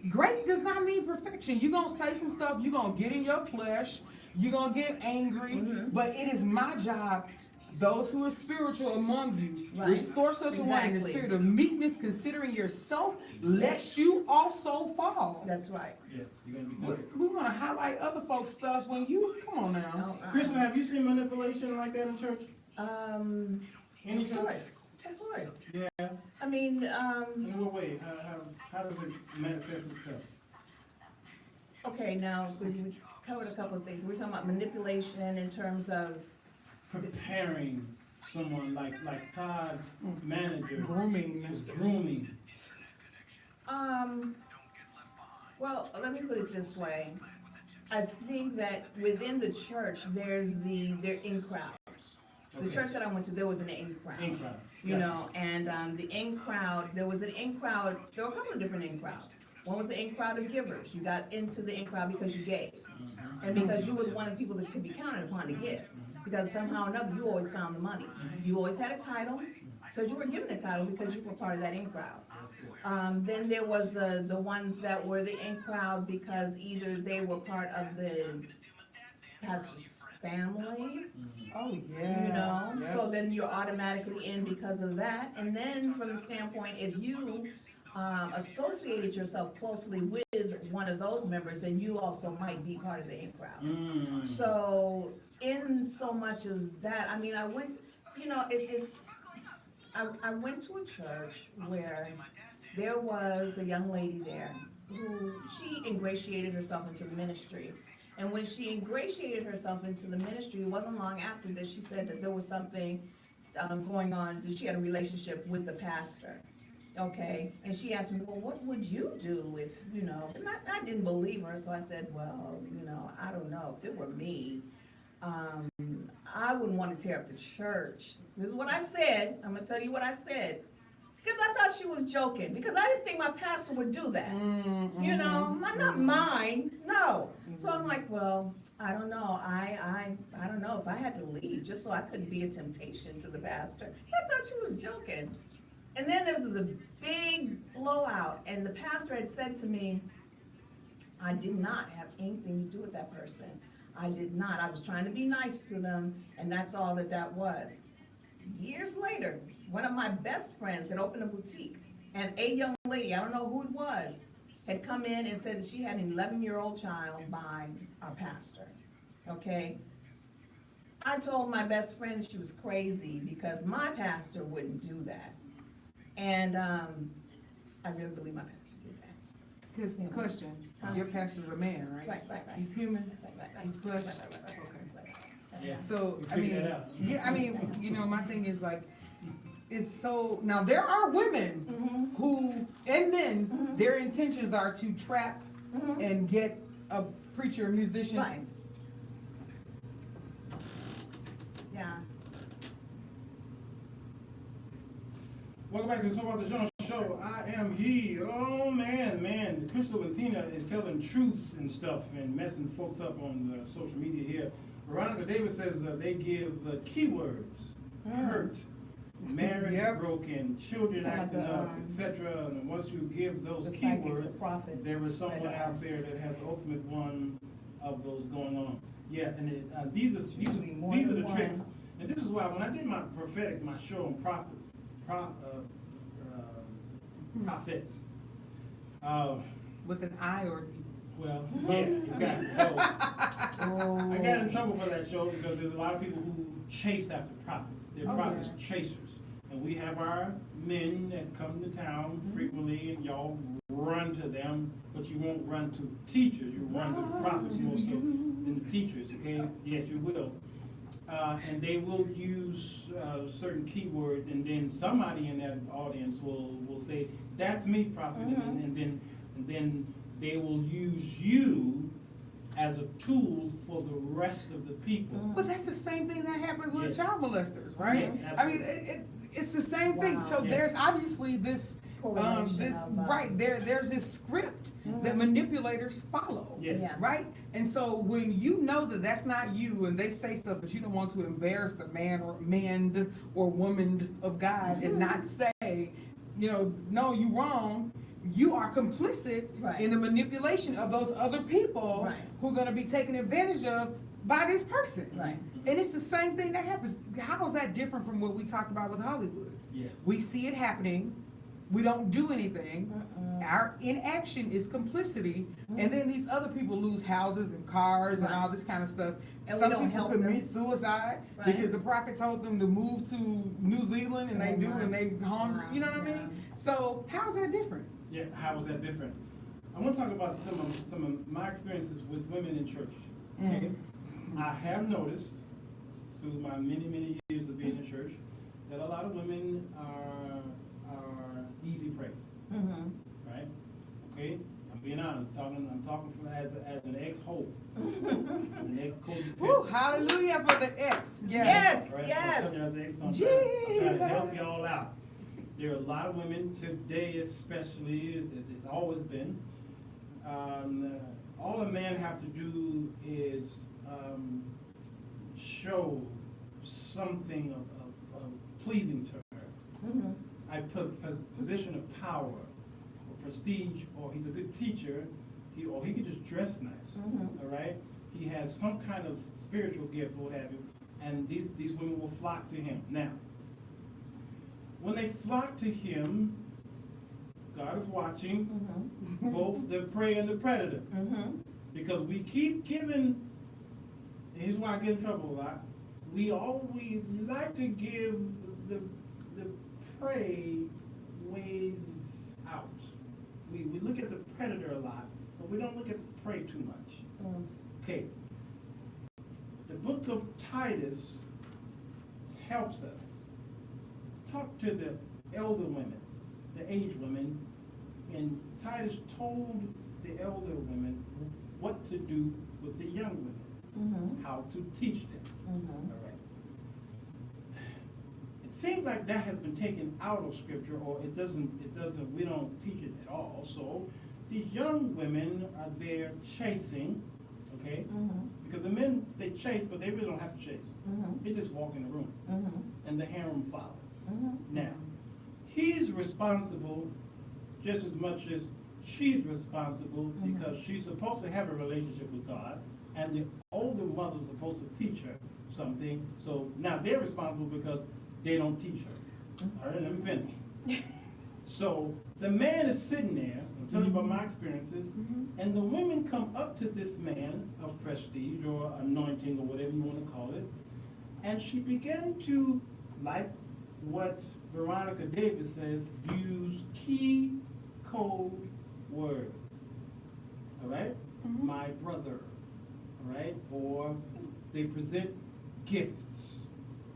Great does not mean perfection. You're gonna say some stuff, you're gonna get in your flesh, you're gonna get angry, but it is my job, those who are spiritual among you, Right. restore such a one in the Exactly. spirit of meekness, considering yourself, lest you also fall. That's right. Yeah, you're gonna be We, good. we wanna highlight other folks' stuff when you, come on now. Kristen, have you seen manipulation like that in church? Any Of church? course, of course. Yeah. I mean, In what way? How does it manifest itself? okay, now, because we covered a couple of things. We're talking about manipulation in terms of, Preparing someone like Todd's manager Grooming. is grooming. well, let me put it this way. I think that within the church, there's their in crowd. The Okay. church that I went to, there was an in crowd. In crowd. You know, and the in crowd, there was an in crowd, there were a couple of different in crowds. One was the in crowd of givers. You got into the in crowd because you gave. And because you were one of the people that could be counted upon to give. Because somehow or another, you always found the money. You always had a title, because you were given a title because you were part of that in crowd. Then there was the ones that were the in crowd because either they were part of the pastor's family, Oh, yeah. you know, Yep. so then you're automatically in because of that. And then from the standpoint, if you associated yourself closely with one of those members, then you also might be part of the in crowd. Mm. So in so much of that, I mean, I went, you know, I went to a church where there was a young lady there who, she ingratiated herself into the ministry. And when she ingratiated herself into the ministry, it wasn't long after that she said that there was something going on, that she had a relationship with the pastor. Okay, and she asked me, well, what would you do if, you know, and I didn't believe her, so I said, well, you know, I don't know, if it were me, I wouldn't want to tear up the church. This is what I said, I'm gonna tell you what I said, because I thought she was joking, because I didn't think my pastor would do that. You know, not mine, no. So I'm like, well, I don't know, I don't know, if I had to leave, just so I couldn't be a temptation to the pastor. I thought she was joking. And then there was a big blowout, and the pastor had said to me, I did not have anything to do with that person. I did not. I was trying to be nice to them, and that's all that was. Years later, one of my best friends had opened a boutique, and a young lady, I don't know who it was, had come in and said that she had an 11-year-old child by our pastor, okay? I told my best friend she was crazy because my pastor wouldn't do that. And I really believe my pastor did that. Because, question, your pastor's a man, right? Right. He's human, Right. he's flesh. Right. Okay. Yeah. So, We I figured mean, that out. yeah, I mean, you know, my thing is like, it's so, now there are women who, and men, their intentions are to trap and get a preacher, musician, Right. Welcome back to the So About the Jones Show. I am he. Oh man. Crystal and Tina is telling truths and stuff and messing folks up on social media here. Veronica Davis says they give keywords: hurt, marriage broken, children acting up, etc. And once you give those keywords, there is someone out there that has the ultimate one of those going on. Yeah, and these are the tricks. And this is why when I did my show on prophets. With an I or Well, yeah, exactly. I got in trouble for that show because there's a lot of people who chase after prophets. They're prophets chasers. And we have our men that come to town frequently, and y'all run to them, but you won't run to teachers. You run to prophets more so than the teachers, okay? Yes, you will. And they will use certain keywords, and then somebody in that audience will say, "That's me, prophet," and then they will use you as a tool for the rest of the people. But that's the same thing that happens with child molesters, right? Yes, I mean, it's the same thing. So there's obviously this there's this script that manipulators follow, right? And so when you know that that's not you, and they say stuff, but you don't want to embarrass the man or woman of God and not say, no, you wrong. You are complicit in the manipulation of those other people who are going to be taken advantage of by this person. Right. And it's the same thing that happens. How is that different from what we talked about with Hollywood? Yes. We see it happening. We don't do anything. Our inaction is complicity. And then these other people lose houses and cars and all this kind of stuff. And some we don't people help commit suicide because the prophet told them to move to New Zealand and they do, and they hungry. You know what I mean? So how's that different? Yeah, how is that different? I want to talk about some of my experiences with women in church. Okay? I have noticed through my many years of being in church that a lot of women are easy prey. Right? Okay? I'm being honest. I'm talking from as an ex-hoe. An ex-co-dependent. Hallelujah for the ex. Yes. Right? Yes. I'm trying to help y'all out. There are a lot of women today, especially. It's always been. All a man have to do is show something of pleasing to her. I put a position of power or prestige, or he's a good teacher, or he could just dress nice. All right, he has some kind of spiritual gift, or what have you, and these women will flock to him. Now, when they flock to him, God is watching both the prey and the predator. Because we keep giving, here's why I get in trouble a lot, we like to give the prey ways out. We look at the predator a lot, but we don't look at the prey too much. Okay, the book of Titus helps us. Talk to the elder women, the aged women, and Titus told the elder women what to do with the young women, how to teach them. All right. It seems like that has been taken out of Scripture, or it doesn't. We don't teach it at all. So these young women are there chasing, okay? Because the men, they chase, but they really don't have to chase. They just walk in the room, and the harem follow. Now, he's responsible just as much as she's responsible, because she's supposed to have a relationship with God, and the older mother's supposed to teach her something. So now they're responsible because they don't teach her. All right, let me finish. So the man is sitting there, I'm telling you about my experiences, and the women come up to this man of prestige or anointing or whatever you want to call it, and she began to, like what Veronica Davis says, use key code words. All right? My brother. All right? Or they present gifts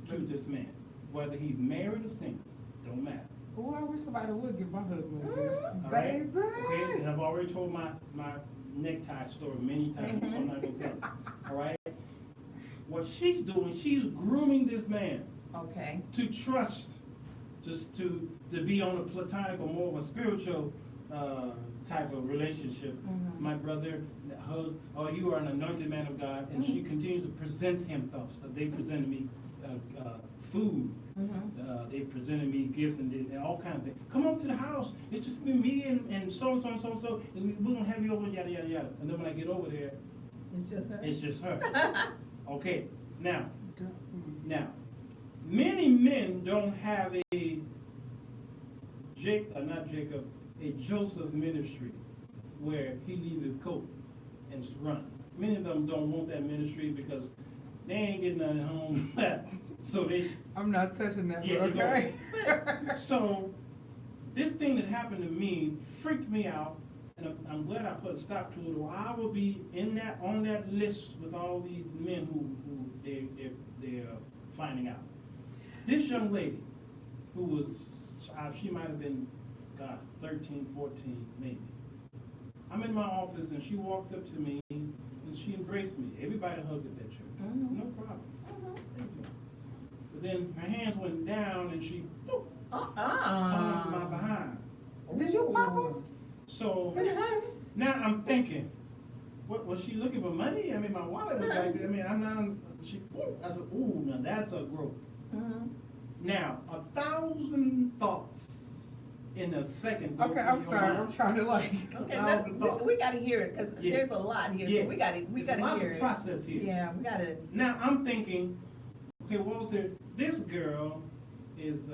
to this man, whether he's married or single. Don't matter. Oh, I wish somebody would give my husband a gift. All right? Okay, and I've already told my necktie story many times, so I'm not going to tell it. All right? What she's doing, she's grooming this man to trust just to be on a platonic or more of a spiritual type of relationship. Mhm. My brother hugged, oh, you are an anointed man of God, and she continued to present him thoughts. They presented me food. Mhm. They presented me gifts and all kinds of things. Come up to the house. It's just been me and so and so and so and so, and we're gonna have you over, yada yada yada. And then when I get over there, It's just her? it's just her. Okay, now, many men don't have a a Joseph ministry where he leave his coat and run. Many of them don't want that ministry because they ain't getting nothing at home. So they, I'm not touching that, Yeah, but okay. so this thing that happened to me freaked me out, and I'm glad I put a stop to it, or I will be on that list with all these men who they're finding out. This young lady, who was, she might have been, 13, 14, maybe. I'm in my office and she walks up to me and she embraced me. Everybody hugged at that church. Mhm. No problem. Thank you. But then her hands went down and she hugged my behind. Did you pop her? So In the house? now I'm thinking, what was she looking for money? I mean, my wallet was like that. I mean, I'm not. I said, ooh, now that's a growth. Mhm. Now 1,000 thoughts in a second. go Okay, through I'm your sorry, mind. I'm trying to like. Okay, 1,000 thoughts. we gotta hear it, cause Yeah. there's a lot here, Yeah. so we gotta There's a lot hear to it. process here. Yeah, we gotta, Now I'm thinking, okay, Walter, this girl is,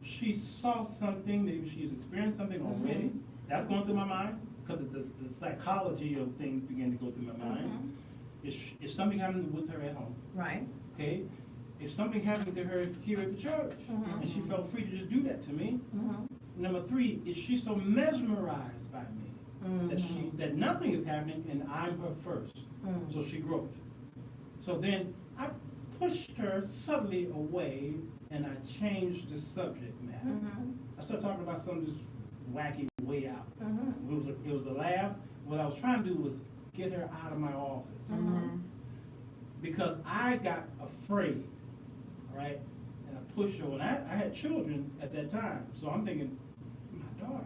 she saw something, maybe she's experienced something already. That's going through my mind, because the psychology of things begin to go through my mind. Is something happening with her at home? right, Okay? Is something happening to her here at the church? Mhm. And she felt free to just do that to me. mhm, Number 3, is she so mesmerized by me that nothing is happening and I'm her first? Mhm. So she groped. So then I pushed her subtly away and I changed the subject matter. mhm, I started talking about something just wacky way out. mhm, It was a laugh. What I was trying to do was get her out of my office mhm. because I got afraid, right? And I pushed her. And I had children at that time, so I'm thinking, my daughter.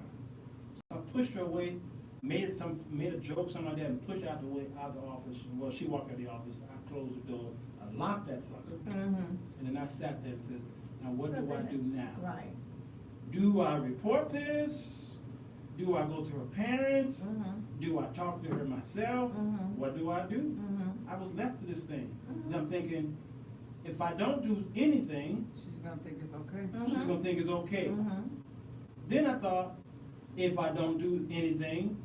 So I pushed her away, made a joke, something like that, and pushed her out of the office. Well, she walked out of the office. I closed the door. I locked that sucker, Mhm. and then I sat there and said, "Now what do I do now? Right. Do I report this? Do I go to her parents? Mhm. Do I talk to her myself? Mhm. What do I do?" Mhm. I was left to this thing. Mhm. And I'm thinking, if I don't do anything, She's gonna think it's okay. she's Mhm. gonna think it's okay. Mhm. Then I thought, if I don't do anything,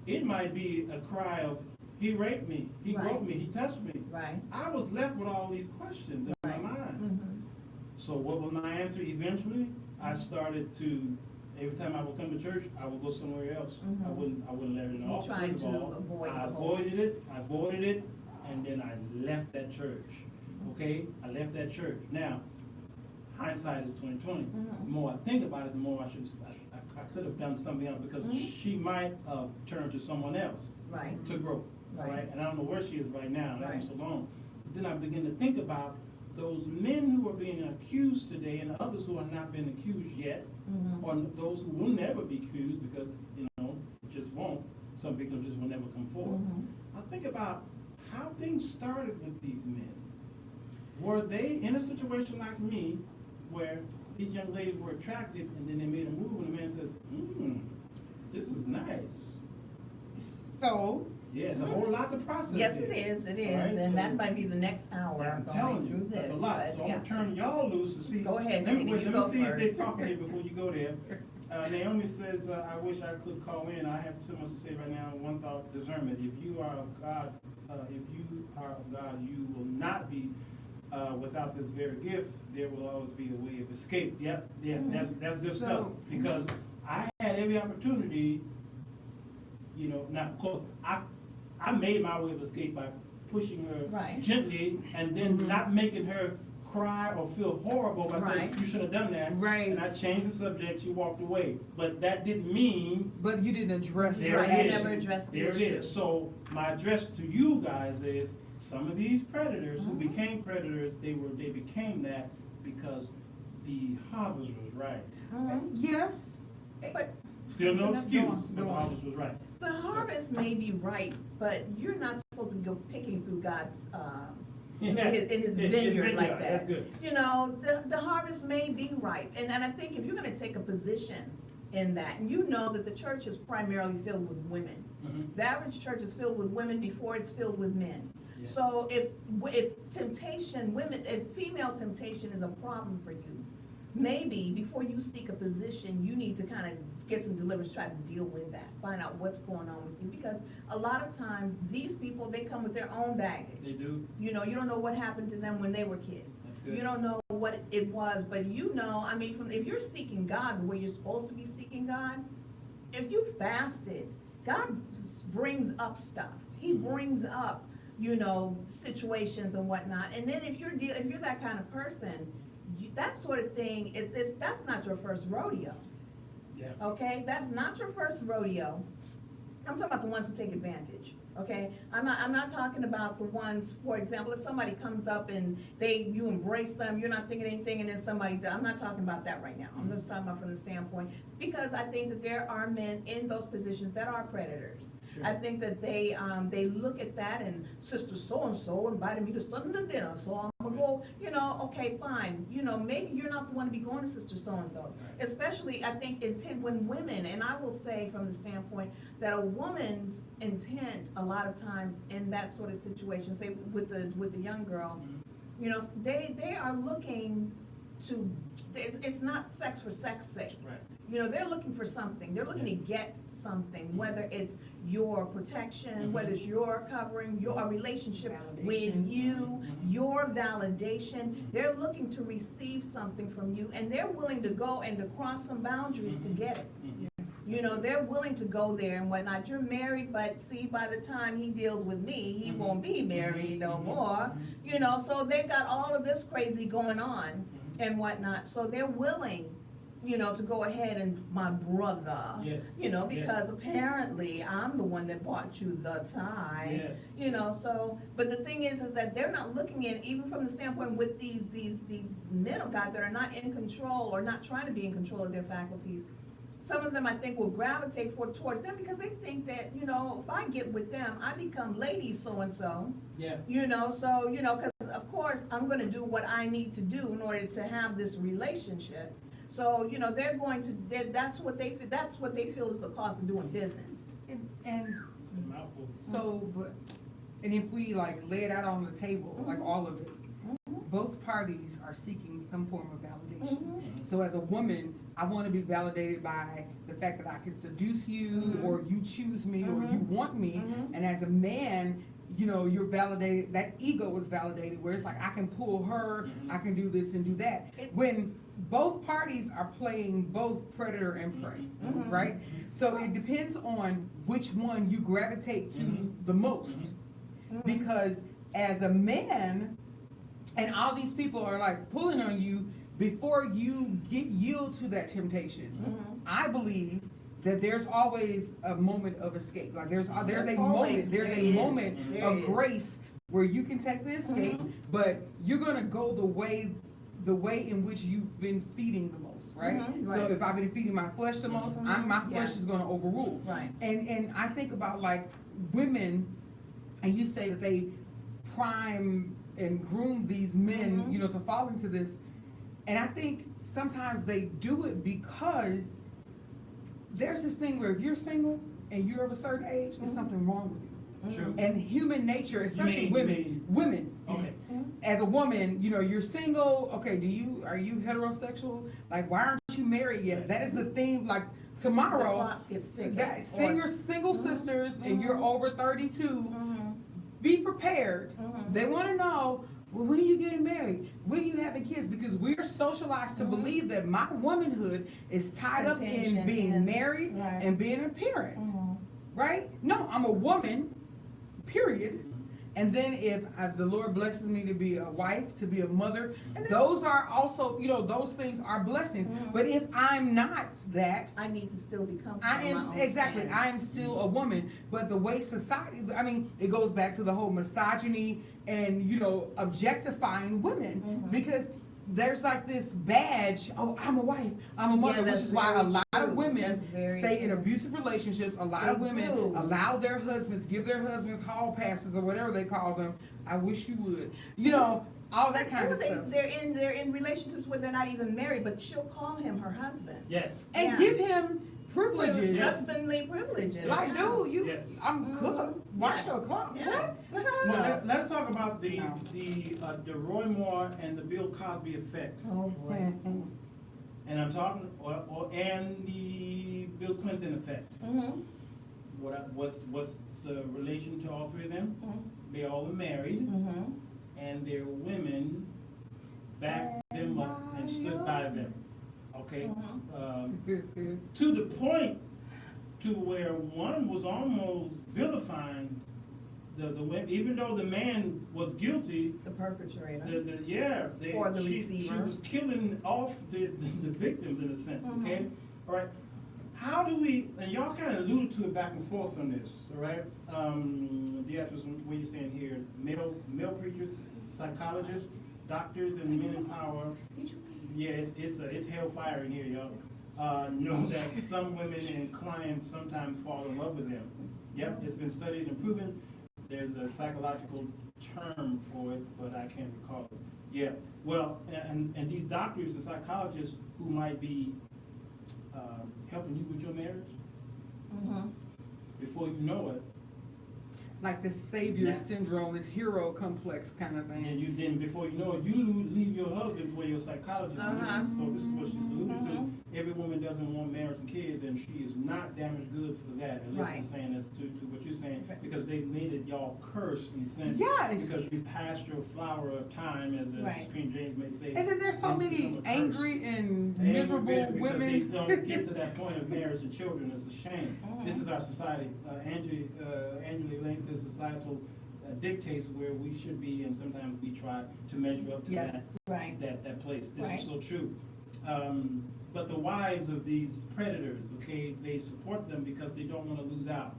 it might be a cry of, he raped me, he Right. groped me, he touched me. Right. I was left with all these questions in Right. my mind. Mhm. So what was my answer eventually? I started to, every time I would come to church, I would go somewhere else. Mhm. I wouldn't let her in the You office. tried first of to all. avoid I the whole- avoided it, and then I left that church. Okay? I left that church. Now, hindsight is 20/20. Mhm. The more I think about it, the more I could have done something else because Mhm. she might have turned to someone else Right. to grow. All Right. right? And I don't know where she is right now. That was Right. so long. But then I begin to think about those men who are being accused today and others who have not been accused yet, Mhm. or those who will never be accused because, just won't. Some victims just will never come forward. Mhm. I think about how things started with these men. Were they in a situation like me where these young ladies were attracted and then they made a move and the man says, this is nice. So, Yeah, it's a whole lot to process. Yes, here. it is, All right, and so- that might be the next hour I'm going telling through you, this. that's a lot. but So I'm yeah. gonna turn y'all loose to see. Go ahead, Let me Tina, wait, you let me go see if they first. talking here before you go there. Naomi says, I wish I could call in. I have so much to say right now. One thought, discernment. If you are of God, you will not be without this very gift. There will always be a way of escape. Yep, yeah, that's good So- stuff. Because I had every opportunity. Now of course I made my way of escape by pushing her Right. gently and then not making her cry or feel horrible by saying, Right. you should have done that. Right. And I changed the subject, she walked away. But that didn't mean, but you didn't address there Right, it you is. never addressed the There it issue. is. So my address to you guys is, some of these predators who became predators, they became that because the harvest was right. Yes. But Still no Go excuse, on, but go the on. harvest was right. the harvest may be right, but you're not supposed to go picking through God's, in his vineyard like that. That's good. You know, the harvest may be right, and I think if you're gonna take a position in that, and you know that the church is primarily filled with women. Mhm. The average church is filled with women before it's filled with men. Yeah. So if temptation, if female temptation is a problem for you, maybe before you seek a position, you need to kind of get some deliverance, try to deal with that, find out what's going on with you, because a lot of times, these people, they come with their own baggage. They do. You know, you don't know what happened to them when they were kids. That's good. You don't know what it was, but you know, I mean, if you're seeking God the way you're supposed to be seeking God, if you fasted, God brings up stuff. He brings up, you know, situations and whatnot. And then if you're that kind of person, that sort of thing that's not your first rodeo. Yeah. Okay, that's not your first rodeo. I'm talking about the ones who take advantage. Okay, I'm not talking about the ones, for example, if somebody comes up and you embrace them, you're not thinking anything, and then I'm not talking about that right now. I'm just talking about from the standpoint, because I think that there are men in those positions that are predators. Sure. I think that they look at that, and Sister so-and-so invited me to Sunday dinner, so I'm gonna go, you know, okay, fine. You know, maybe you're not the one to be going to Sister so-and-so's. Right. Especially, I think, when women, and I will say from the standpoint that a woman's intent, a lot of times in that sort of situation, say with the young girl, Mhm. you know, they are looking to, it's not sex for sex sake. Right. You know, they're looking for something. They're looking to get something, whether it's your protection, Mhm. whether it's your covering, your relationship with Validation. you, Mhm. your validation. They're looking to receive something from you, and they're willing to go and to cross some boundaries to Mhm. get it. Mhm. You know, they're willing to go there and whatnot. You're married, but see, by the time he deals with me, he Mhm. won't be married no Mhm. more. Mhm. You know, so they've got all of this crazy going on Mhm. and whatnot. So they're willing, you know, to go ahead and, my brother, Yes. you know, Yes. because apparently I'm the one that bought you the tie. Yes. You know, so, but the thing is that they're not looking at, even from the standpoint with these men of God that are not in control or not trying to be in control of their faculties. Some of them, I think, will gravitate towards them because they think that, you know, if I get with them, I become lady so-and-so. Yeah. You know, so, you know, because of course, I'm gonna do what I need to do in order to have this relationship. So, you know, that's what they feel is the cost of doing business. And It's a mouthful. so, and if we like lay it out on the table, like all of it, both parties are seeking some form of validation. Mhm. So as a woman, I want to be validated by the fact that I can seduce you, Mhm. or you choose me, or Mhm. you want me. Mhm. And as a man, you know, you're validated, that ego is validated, where it's like, I can pull her, Mhm. I can do this and do that. When both parties are playing both predator and prey, Mhm. right? So it depends on which one you gravitate to Mhm. the most. Mhm. Because as a man, and all these people are like pulling on you before you yield to that temptation. Mhm. I believe that there's always a moment of escape. Like there's a There's moment, always- there's there a is. moment There of is. grace where you can take the escape, Mhm. but you're gonna go the way in which you've been feeding the most, right? Mhm, So right. if I've been feeding my flesh the most, Mhm, my flesh yeah. is gonna overrule. Right. And I think about like women, and you say that they prime and groom these men, Mhm. you know, to fall into this. And I think sometimes they do it because there's this thing where if you're single and you're of a certain age, there's Mhm. something wrong with you. True. And human nature, especially mean- women, women. Okay. As a woman, you know, you're single. Okay, are you heterosexual? Like, why aren't you married yet? That is the theme. Like The tomorrow, clock gets ticking. single Mhm. sisters, and you're Mhm. over 32. Mhm. Be prepared. Mhm. They want to know, well, when are you getting married? When are you having kids? Because we're socialized to Mhm. believe that my womanhood is tied up in Contingent being and- married right. and being a parent, Mhm. right? No, I'm a woman, period. And then if the Lord blesses me to be a wife, to be a mother, And then- those are also, you know, those things are blessings. Mhm. But if I'm not that, I need to still be comfortable. I in am, my own exactly, skin. I am still a woman, but the way society, I mean, it goes back to the whole misogyny and, you know, objectifying women, Mhm. because there's like this badge, oh, I'm a wife, I'm a mother, Yeah, which that's is why a very lot of true. women That's very stay in true. abusive relationships. A lot of They women do. allow their husbands, give their husbands hall passes or whatever they call them. I wish you would. You know, all that kind Or of stuff. they're in relationships where they're not even married, but she'll call him her husband. Yes. And Yeah. give him privileges. Yes. Husbandly privileges. Like, dude, you, Yes. I'm good. Watch your clock. Yeah. What? Well, let's talk about the No. the Roy Moore and the Bill Cosby effect. Oh, boy. Mhm. And I'm talking, and the Bill Clinton effect. Mm-hmm. What's the relation to all three of them? They all are married, Mm-hmm. and their women backed them up and stood by them. Okay? To the point to where one was almost vilifying the women, even though the man was guilty. The perpetrator. Or the She receiver. was killing off the victims in a sense, okay? Mhm. All right. How do we, and y'all kind of alluded to it back and forth on this, all right? The actors, what you're saying here, male preachers, psychologists, doctors, and men in power. Yeah, it's hellfire in here, y'all. Know that some women and clients sometimes fall in love with them. Yep, it's been studied and proven. There's a psychological term for it, but I can't recall it. Yeah, well, and these doctors and psychologists who might be helping you with your marriage, Mm-hmm. before you know it, Like this savior Yeah. syndrome, this hero complex kind of and thing. you then before you know it, you leave your husband for your psychologist. Uh-huh. So this is what she's alluding Mhm. to. Every woman doesn't want marriage and kids, and she is not damaged goods for that. And Right. listen, saying this to what you're saying, because they've made it y'all curse in a sense. Yes. Because you passed your flower of time, as Right. King James may say. And then there's so and many become a curse. angry and Angry, miserable bitter, because they women. don't get to that point of marriage and children. It's a shame. Mhm. This is our society. Angela Lane says societal dictates where we should be, and sometimes we try to measure up to Yes. Right. that place. This Right. is so true. But the wives of these predators, okay, they support them because they don't want to lose out.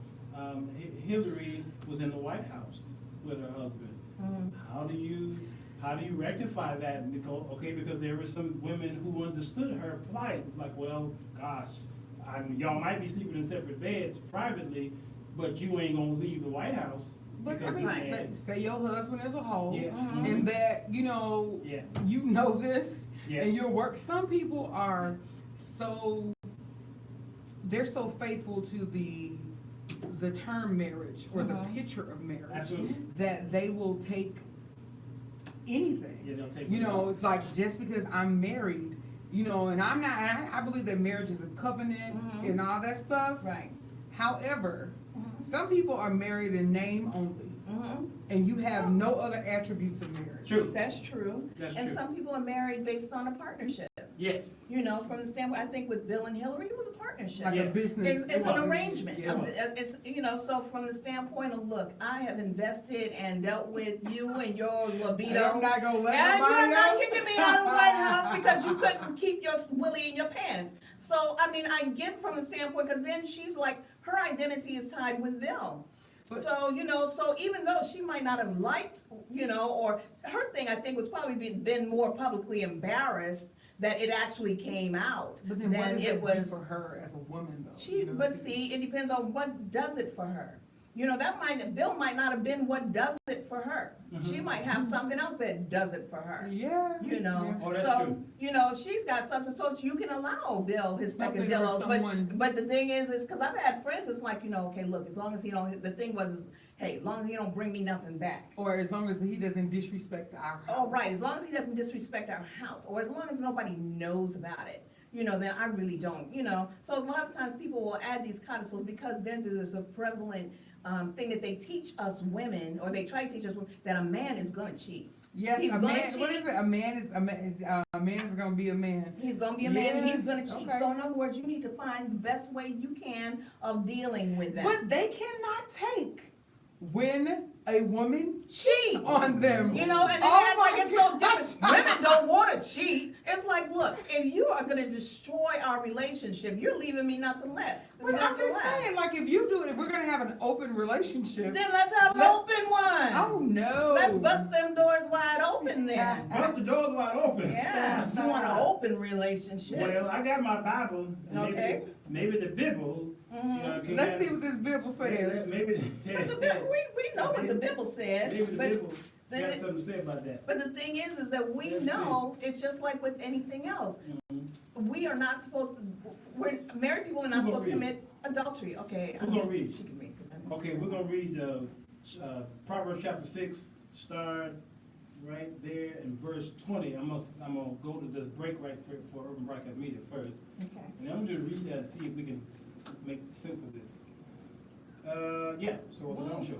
Hillary was in the White House with her husband. Mhm. How do you rectify that? Because there were some women who understood her plight. It's like, well, gosh, y'all might be sleeping in separate beds privately, but you ain't gonna leave the White House. But I because mean, you Right. can't. say your husband as a whole, Yeah. Mhm. and that, you know, Yeah. you know this, Yeah. and your work. Some people are so, they're so faithful to the term marriage or the Mhm. picture of marriage Absolutely. that they will take anything. Yeah, they'll take You it. know, it's like just because I'm married, you know, and I'm not, I believe that marriage is a covenant Mhm. and all that stuff. Right. However, Mhm. some people are married in name only, Mhm. and you have no other attributes of marriage. True. That's true. That's And true. some people are married based on a partnership. Yes. You know, from the standpoint, I think with Bill and Hillary, it was a partnership. Like Yeah. a business. It's an was. arrangement. Yeah. It's, you know, so from the standpoint of, look, I have invested and dealt with you and your libido. I'm not gonna let And nobody you're not else. kicking me out of the White House because you couldn't keep your willy in your pants. So, I mean, I get from the standpoint, because then she's like, her identity is tied with Bill. But- So, you know, so even though she might not have liked, you know, or her thing, I think, was probably been more publicly embarrassed that it actually came out But then what than does it it do was. for her as a woman, though? She, You know, but see, it depends on what does it for her. You know, Bill might not have been what does it for her. She Mhm. might have something else that does it for her. Yeah. You know, Yeah. Oh, that's so, true. you know, she's got something, so you can allow Bill his Something or peccadillos, someone- but the thing is because I've had friends, it's like, you know, okay, look, as long as he don't, the thing was, is, hey, as long as he don't bring me nothing back. Or as long as he doesn't disrespect our house. Oh, right, as long as he doesn't disrespect our house, or as long as nobody knows about it, you know, then I really don't, you know. So a lot of times people will add these codicils because then there's a prevalent thing that they teach us women, or they try to teach us women, that a man is gonna cheat. Yes, He's a gonna man. What cheat. is it? A man is gonna be a man. He's gonna be a man and Yeah, he's gonna cheat. okay. So in other words, you need to find the best way you can of dealing with that. But they cannot take when a woman Cheats. cheats on them. You know, and they Oh act like my it's so gosh. different. Women don't wanna cheat. It's like, look, if you are gonna destroy our our relationship, you're leaving me nothing less. But I'm just saying, like, if you do it, if we're gonna have an open relationship, Then let's have an open one. oh no. Let's bust them doors wide open then. Bust the doors wide open. Yeah, you want an open relationship. Well, I got my Bible. And Okay. Maybe the Bible. Let's see what this Bible says. Maybe. But we know what the Bible says. Maybe the but Bible got something to say about that. But the thing is that we know it's just like with anything else. We are not supposed to. Married people are not supposed to commit adultery. Okay. Who's gonna read? She can read. 'Cause I'm- Okay, we're gonna read Proverbs chapter 6, start right there in verse 20. I'm gonna go to this break right for Urban Broadcast Media first. Okay. And I'm gonna read that and see if we can make sense of this. Yeah, so what's the show?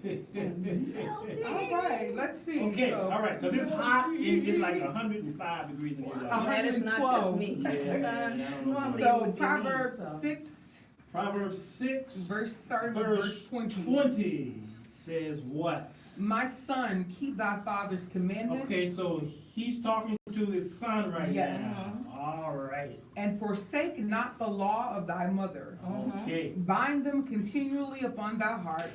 LT. All right, let's see. Okay, So, all right, because it's hot, it's like 105 degrees in here. Wow. That is not just 112. me. Yeah, I don't know. Normally it So would be me, Proverbs so. 6, Proverbs 6, starting with verse 20. 20 says what? My son, keep thy father's commandment. Okay, so he's talking to his son right Yes. now. All right. And forsake not the law of thy mother. Okay. Bind them continually upon thy heart,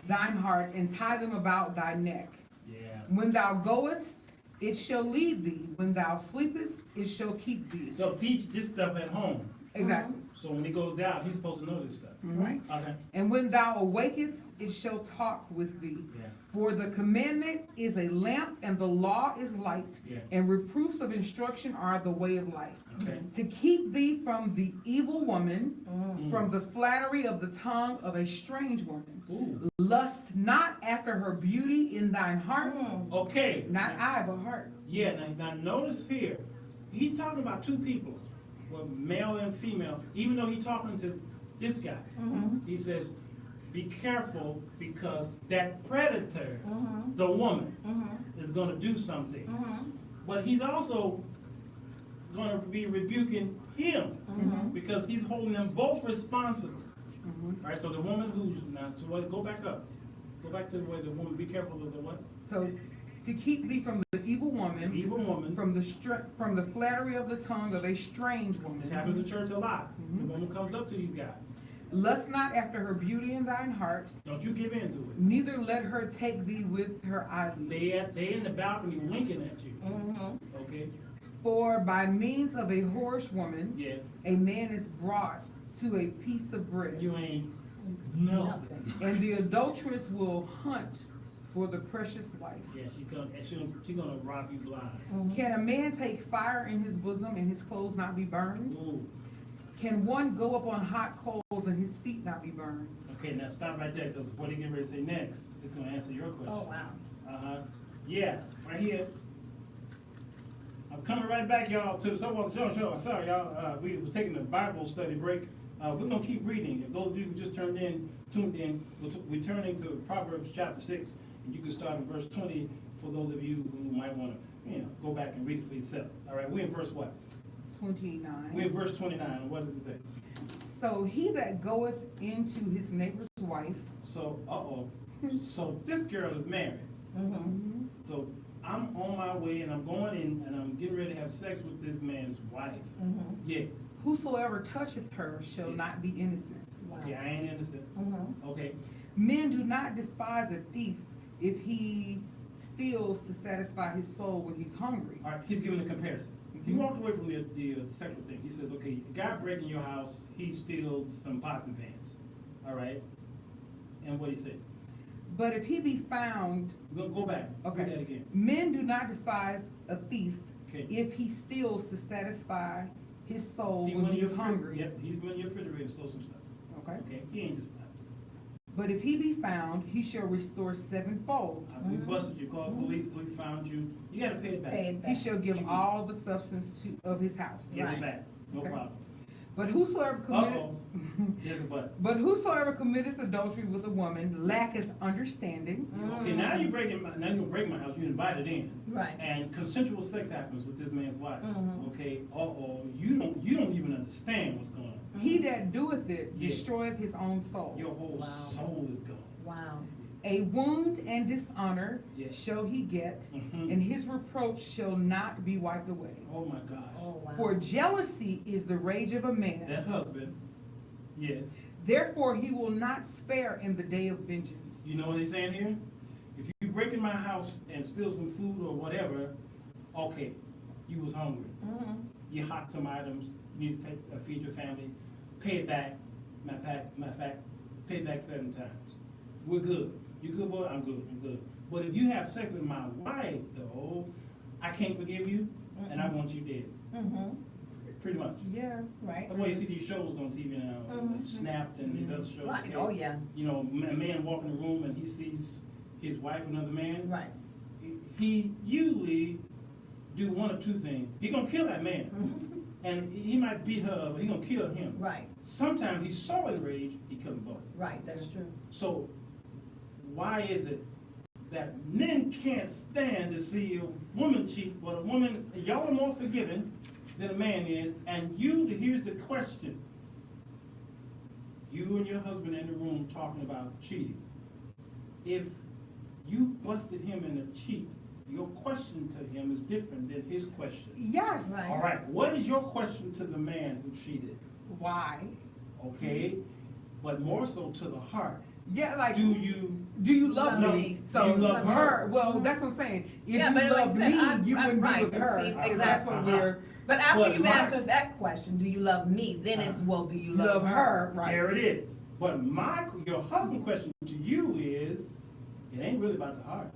thine heart, and tie them about thy neck. Yeah. When thou goest, it shall lead thee. When thou sleepest, it shall keep thee. So teach this stuff at home. Exactly. So when he goes out, he's supposed to know this stuff. Right. Okay. And when thou awakest, it shall talk with thee. Yeah. For the commandment is a lamp, and the law is light, Yeah. and reproofs of instruction are the way of life. Okay. To keep thee from the evil woman, from the flattery of the tongue of a strange woman. Ooh. Lust not after her beauty in thine heart, Okay. not eye, but heart. Yeah, now notice here, he's talking about two people, well, male and female, even though he's talking to this guy. He says, be careful because that predator, the woman, is going to do something. But he's also going to be rebuking him because he's holding them both responsible. All right, so the woman who's now, so what, go back up. Go back to the way the woman, be careful of the what? So to keep thee from the evil woman, The evil woman. from the flattery of the tongue of a strange woman. This happens in church a lot. The woman comes up to these guys. Lust not after her beauty in thine heart, Don't you give in to it. neither let her take thee with her eyelids. They in the balcony winking at you. Okay? For by means of a whorish woman, Yeah. a man is brought to a piece of bread, You ain't nothing. and the adulteress will hunt for the precious life. Yeah, she gonna rob you blind. Can a man take fire in his bosom and his clothes not be burned? Ooh. Can one go up on hot coals and his feet not be burned? Okay, now stop right there, because what he getting ready to say next is gonna answer your question. Oh, wow. Yeah, right here. I'm coming right back, y'all, to show. Sorry, y'all. We was taking a Bible study break. We're gonna keep reading. If those of you who just tuned in, we're turning to Proverbs chapter 6, and you can start in verse 20 for those of you who might want to, go back and read it for yourself. All right, we're in verse what? 29. We're in verse 29. What does it say? So he that goeth into his neighbor's wife. So, so this girl is married. So I'm on my way, and I'm going in, and I'm getting ready to have sex with this man's wife. Yes. Whosoever toucheth her shall not be innocent. Okay, I ain't innocent. Okay. Men do not despise a thief if he steals to satisfy his soul when he's hungry. All right, he's giving a comparison. He walked away from the second thing. He says, okay, a guy breaking your house, he steals some pots and pans. All right? And what he said? But if he be found, Go back. okay, Do that again. men do not despise a thief Okay. if he steals to satisfy his soul He when went in he's your hungry. Yep, he's went in your refrigerator and stole some stuff. Okay. Okay, he ain't despised. But if he be found, he shall restore sevenfold. We busted you, called police found you. You gotta pay it back. Pay it back. He shall give all the substance of his house. Give Right. it back. No Okay. problem. But whosoever committeth, Uh-oh. There's a but. but whosoever committeth adultery with a woman lacketh understanding. Okay, now you're breaking my house. You invited in. Right. And consensual sex happens with this man's wife. Okay. You don't even understand what's going on. He that doeth it Yeah. destroyeth his own soul. Your whole Wow. soul is gone. Wow. A wound and dishonor Yes. shall he get, Mhm. and his reproach shall not be wiped away. Oh my gosh. Oh, wow. For jealousy is the rage of a man. That husband, yes. Therefore he will not spare in the day of vengeance. You know what he's saying here? If you break in my house and steal some food or whatever, okay, you was hungry. Mhm. You hocked some items, you need to feed your family, pay it back. Matter of fact, pay it back 7 times. We're good. You good, boy? I'm good. But if you have sex with my wife, though, I can't forgive you, and I want you dead. Mhm. Pretty much. Yeah. Right. That's why you see these shows on TV now, Mhm. Snapped and these other shows. Right. okay? Oh, yeah. You know, a man walk in the room and he sees his wife, another man. Right. He usually do one of two things. He gonna kill that man, Mhm. and he might beat her, but he gonna kill him. Right. Sometimes he's so enraged he kill them both. Right. That's true. So why is it that men can't stand to see a woman cheat, but a woman, y'all are more forgiving than a man is, and here's the question. You and your husband in the room talking about cheating. If you busted him in a cheat, your question to him is different than his question. Yes. Right. All right, what is your question to the man who cheated? Why? Okay, but more so to the heart. Yeah, like Do you do you love Love me? me. So Do you love her? Well, that's what I'm saying. If Yeah, you but like loved you said, me, you I'm wouldn't right, be with but her. see, 'Cause that's what exactly. we're But after But you've my- answered that question, do you love me? Then it's, well, do you love her, right? There it is. But your husband's question to you is, it ain't really about the heart.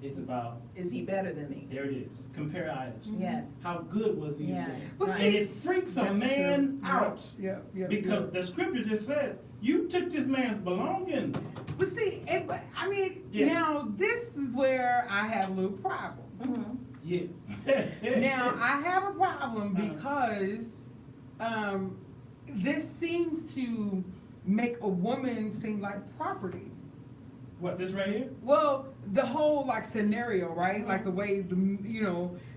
It's about, Is he better than me? there it is, compare items. Yes. How good was he? Yeah. But And see, it freaks a that's man true. out. Yeah. Because the scripture just says, you took this man's belonging. But see, I mean, Yeah. now this is where I have a little problem. Mhm. Yes. Now I have a problem Uh-huh. because this seems to make a woman seem like property. What, this right here? Well, the whole like scenario, right? Like the way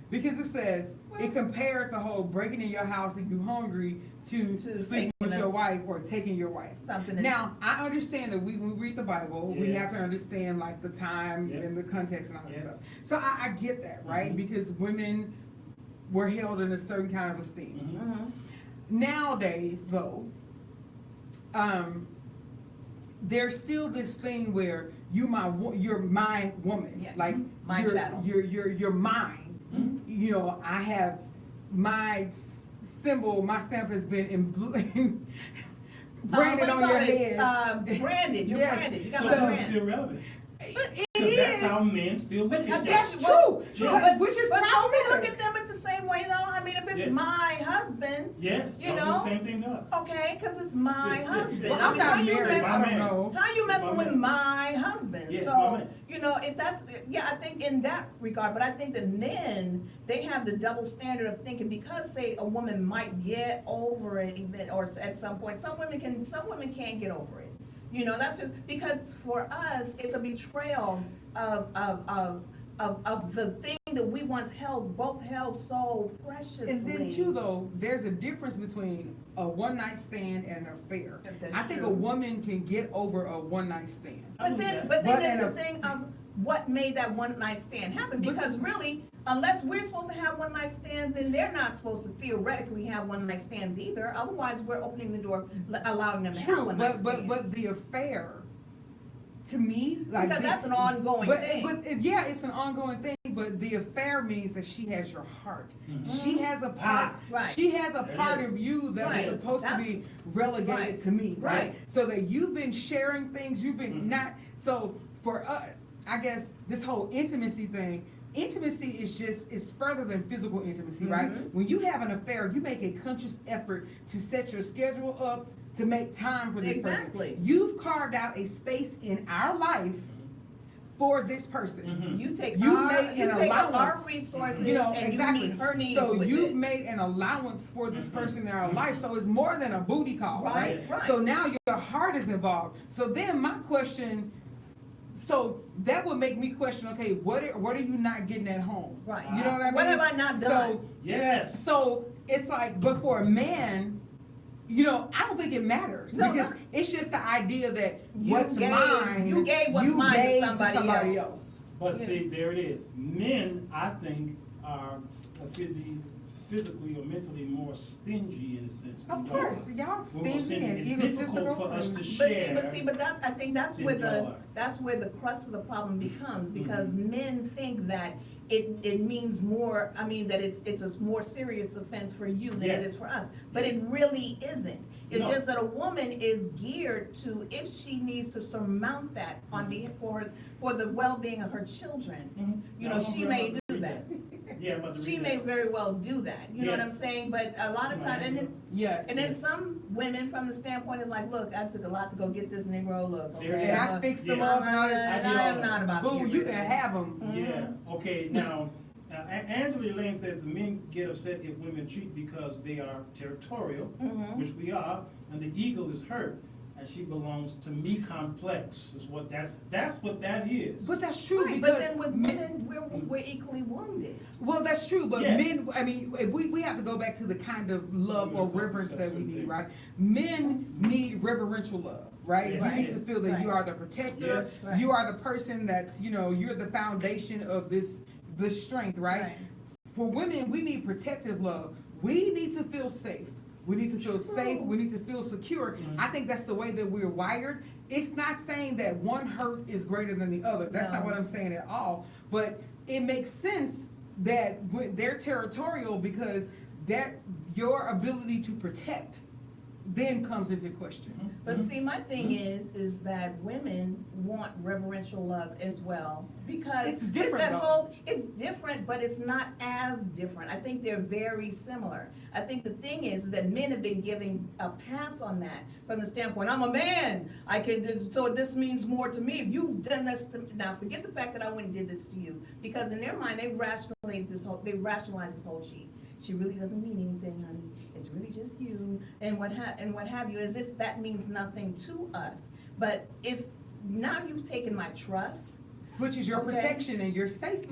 because it says it compared the whole breaking in your house and you hungry to To sleeping with taking your a- wife or taking your wife. Something that- Now I understand that when we read the Bible, we Yeah. have to understand like the time Yeah. and the context and all that Yes. stuff. So I get that, right? Mhm. Because women were held in a certain kind of esteem. Mhm. Mhm. Nowadays, though, there's still this thing where you're my woman, Yeah. like My you're, chattel. you're mine. Mhm. You know, I have my symbol, my stamp has been branded What on do you your call it? head. Branded. You're Yes. branded. You got So my that's brand. still relevant. It Because that's how is. men still look at That's you. true. Yeah. Which is But don't we look problematic. at them at the same way though? I mean, if it's Yeah. my husband, Yes, You y'all do know? the same thing to us. okay, because it's my Yeah, yeah. husband. Well, I'm I mean, not how you married. mess- I don't man. know. How you messing My with man. my husband? Yeah, my So, man. you know, if that's, yeah, I think in that regard, but I think the men, they have the double standard of thinking because, say, a woman might get over it even, or at some point, some women can't get over it. You know, that's just, because for us, it's a betrayal of the thing that we once both held so preciously. And then too, though, there's a difference between a one-night stand and an affair. That's I think true. a woman can get over a one-night stand. I But believe then, that. but then But it's in a a- thing of what made that one night stand happen, But- because really, unless we're supposed to have one night stands, then they're not supposed to theoretically have one night stands either, otherwise we're opening the door, allowing them to have True, one night but stands. the affair, to me, like Because that's an ongoing but, thing. yeah, it's an ongoing thing. But the affair means that she has your heart. Mhm. She has a part. Right. She has a There it part is. of you that Right. was supposed to That's- be relegated right. to me, right? Right. So that you've been sharing things. You've been Mhm. not. So for I guess this whole intimacy thing. Intimacy is further than physical intimacy, right? Mhm. When you have an affair, you make a conscious effort to set your schedule up to make time for this Exactly. person. You've carved out a space in our life for this person. Mhm. You take You our, made you an take our allowance. resources You know, and exactly. you meet her needs So with you've it. made an allowance for this Mhm. person in our Mhm. life. So it's more than a booty call, right? Right. So now your heart is involved. So then my question, so that would make me question, okay, what are you not getting at home? Right. You know what I mean? What have I not done? Yes. So it's like, but for a man, I don't think it matters No, because no. it's just the idea that You what's gave- mine, you gave what's mine to gave somebody else. But see, there it is. Men, I think, are physically or mentally more stingy in a sense. Of than course, y'all. y'all We're more stingy and It's egotistical. difficult for us to and- share. But that, I think that's than where y'all are. that's where the crux of the problem becomes, because Mm-hmm. men think that it means more, that it's a more serious offense for you than it Yes. is for us, but it really isn't. It's No. just that a woman is geared to, if she needs to surmount that on behalf for the well-being of her children, Mhm. she may do that. Yeah, but the She reason- may very well do that, you know what I'm Yes. saying? But a lot of times, Yes. and then some women from the standpoint is like, look, I took a lot to go get this Negro look, There okay? it And is. I fixed them Yeah. up and all this. And I did I all am that. not about to Boo, get you rid can of have them. Yeah, okay, now, Angela Lane says the men get upset if women cheat because they are territorial, which we are, and the ego is hurt, and she belongs to me complex, is what that's what that is. But that's true Right, because but then with women, we're equally wounded. Well, that's true, but Yes. men, if we have to go back to the kind of love or reverence that we need, right? Men need reverential love, right? Yeah. You need to feel that you Right. are the protector, Yes. Right. you are the person that's, you're the foundation of this strength, right? Right. For women, we need protective love. We need to feel safe. We need to feel safe. We need to feel secure. I think that's the way that we're wired. It's not saying that one hurt is greater than the other. That's not No. what I'm saying at all. But it makes sense that they're territorial because your ability to protect then comes into question. But see, my thing is that women want reverential love as well, because It's different, that though. whole, it's different, but it's not as different. I think they're very similar. I think the thing is that men have been giving a pass on that from the standpoint, I'm a man, so this means more to me. If you've done this to me, now forget the fact that I went and did this to you, because in their mind, they rationalize this whole cheat. She really doesn't mean anything, honey. It's really just you, and what have you, as if that means nothing to us. But if now you've taken my trust, Which is your Okay. protection and your safety.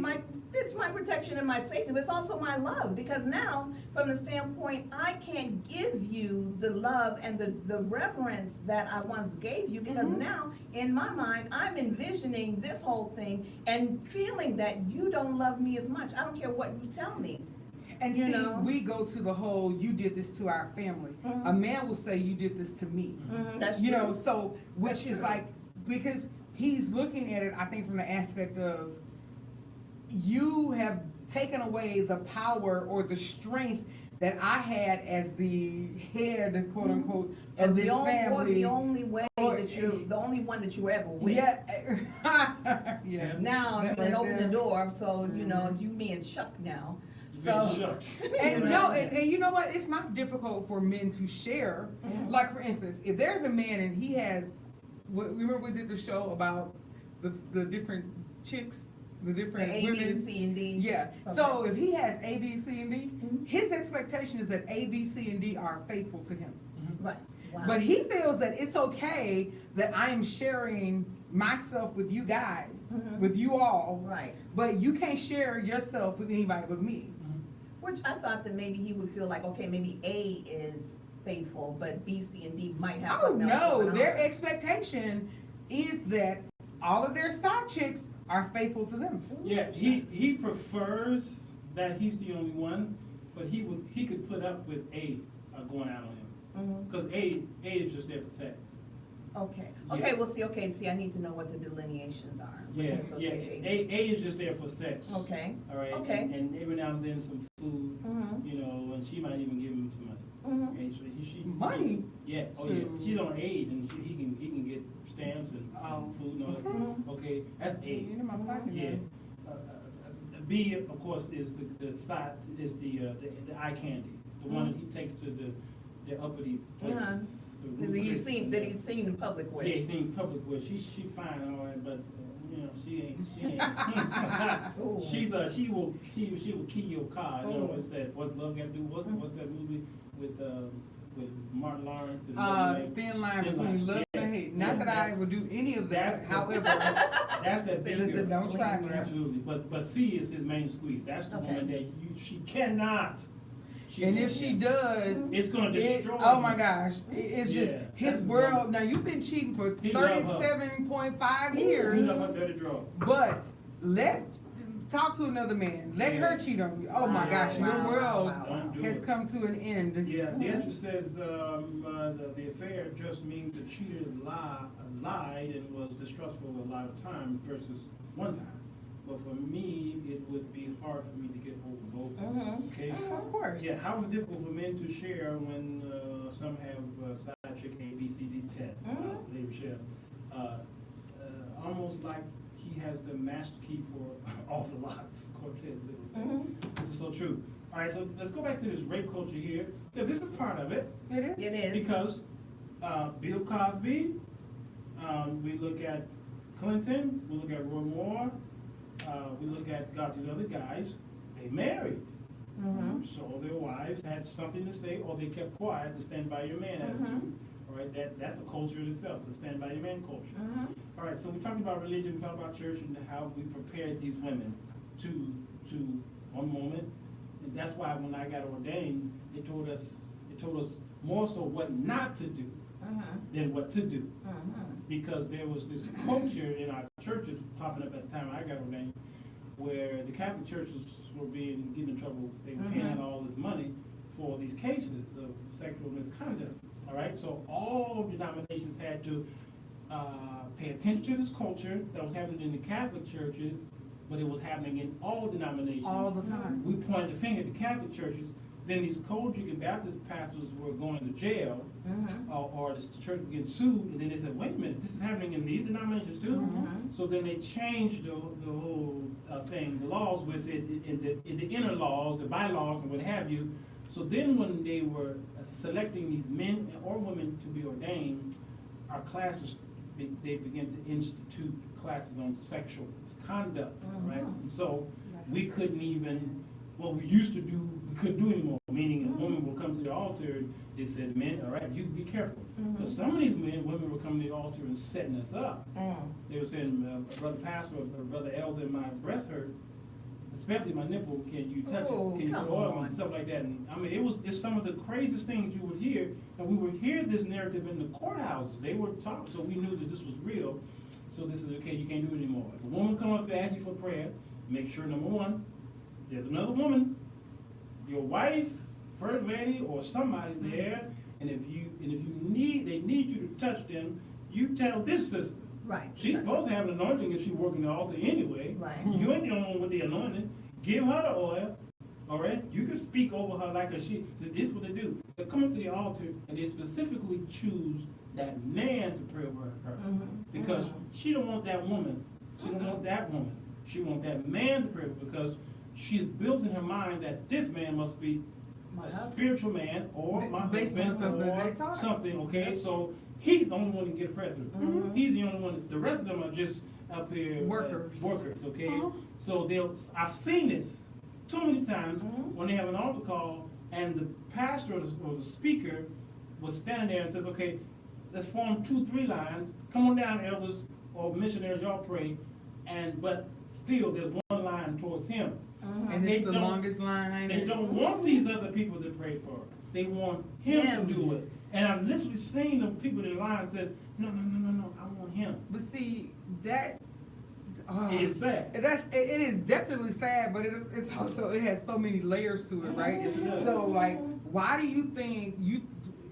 it's my protection and my safety, but it's also my love, because now, from the standpoint, I can't give you the love and the reverence that I once gave you, because now, in my mind, I'm envisioning this whole thing and feeling that you don't love me as much. I don't care what you tell me. And You see, know? we go to the whole, you did this to our family. A man will say, you did this to me. That's You true. know, so, which That's is true. like, because he's looking at it, I think, from the aspect of, you have taken away the power or the strength that I had as the head, quote unquote, of this family. The only way Or- the only one that you were ever with. Yeah. Yeah. Now, you That can right open the there. door, so, it's you, me, and Chuck now. Been So. shucked. And no, and you know what? It's not difficult for men to share. Like, for instance, if there's a man and he has, remember we did the show about the different chicks, the The different A, women. B, and C, and D. Yeah. Okay. So if he has A, B, C, and D, Mhm. his expectation is that A, B, C, and D are faithful to him. Right. Wow. But he feels that it's okay that I am sharing myself with you guys, Mhm. with you all. Right. But you can't share yourself with anybody but me. Which I thought that maybe he would feel like, okay, maybe A is faithful, but B, C, and D might have Oh something else no, going their on. expectation is that all of their side chicks are faithful to them. Yeah, he prefers that he's the only one, but he could put up with A going out on him. Mhm. Because A is just there for sex. Okay. Yeah. Okay, well, see, I need to know what the delineations are. with Yeah, the associated A is just there for sex. Okay. All right. Okay. And every now and then some food, Mhm. and she might even give him some money. Mhm. Okay, so she Money? Yeah. Oh So- yeah. She's on aid, and he can get stamps and Oh. food and all that. Okay. stuff. Okay, that's A. In my pocket Yeah. now. B, of course, is the side, is the eye candy, the one that he takes to the uppity places. Uh-huh. the That he's roof seen, places. that he's seen in public with. Yeah, he's seen public with. She fine, all right, but she ain't. Ooh. she will key your car. You know, Ooh. what's that? What's love got to do? What's that movie with Martin Lawrence and what's his name? Thin line Thin between Line. love Yeah. and hate. Yeah, Not that I that's- would do any of that, that's- however. That's that Say big that girl. don't try me. Absolutely, but C is his main squeeze. That's the Okay. woman that she cannot And if she does, it's gonna destroy. oh my gosh, it's just Yeah, his that's world. wrong. Now you've been cheating for He love her. 37.5 You years, know her dirty draw. but talk to another man. Let Yeah. her cheat on you. Oh my Wow, gosh, wow, your world wow. Don't do has it. come to an end. Yeah, the answer says the affair just means the cheater lied and was distrustful a lot of times versus one time. But for me, it would be hard for me to get over both of them. Okay. Of course. Yeah, how is it difficult for men to share when some have side chick A, B, C, D, 10? They share. Almost like he has the master key for all the locks. Quartet little things. This is so true. All right, so let's go back to this rape culture here. Yeah, this is part of it. It is. It is. Because Bill Cosby, we look at Clinton, we look at Roy Moore, we look at these other guys, they married. So their wives had something to say, or they kept quiet, the stand by your man attitude. All right, that's a culture in itself, the stand by your man culture. All right, so we talked about religion, we talked about church, and how we prepared these women to one moment. And that's why when I got ordained, it told us more so what not to do than what to do. Because there was this culture in our churches popping up at the time I got ordained, where the Catholic churches were getting in trouble. They were paying out all this money for these cases of sexual misconduct. All right, so all denominations had to pay attention to this culture that was happening in the Catholic churches, but it was happening in all denominations. All the time. We pointed the finger at the Catholic churches. Then these Kojic Baptist pastors were going to jail, or the church was getting sued, and then they said, wait a minute, this is happening in these denominations too? So then they changed the whole thing, the laws with it, in the inner laws, the bylaws and what have you. So then when they were selecting these men or women to be ordained, our classes, they began to institute classes on sexual misconduct, right? And so we couldn't even, what we used to do, we couldn't do anymore. Meaning a woman will come to the altar, they said, men, all right, you be careful. Because some of these women were coming to the altar and setting us up. They were saying, brother pastor or brother elder, my breast hurt, especially my nipple, can you touch it? Can you put oil on it? Stuff like that. And I mean, it's some of the craziest things you would hear. And we would hear this narrative in the courthouses. They were talking, so we knew that this was real. So this is, okay, you can't do it anymore. If a woman comes up to ask you for prayer, make sure, number one, there's another woman, your wife, first lady, or somebody there, and if they need you to touch them, you tell this sister. Right. She's supposed to have an anointing if she's working the altar anyway. Right. You ain't the only one with the anointing. Give her the oil. All right. You can speak over her like a she. So this is what they do. They come into the altar and they specifically choose that man to pray over her because she don't want that woman. She don't want that woman. She wants that man to pray over because she built in her mind that this man must be a spiritual man or my Based on husband something or they taught. something. Okay. So he's the only one to get a prayer through. He's the only one. The rest of them are just up here Workers. Workers, okay. So I've seen this too many times when they have an altar call and the pastor or the speaker was standing there and says, "Okay, let's form 2-3 lines. Come on down, elders or missionaries, y'all pray." But still, there's one line towards him. And it's the longest line. They don't want these other people to pray for her. They want him to do it. And I've literally seen the people in line say, no, I want him. But see, that It's sad. It is definitely sad, but it's also, it has so many layers to it, right? Yes, it does. So like, why do you think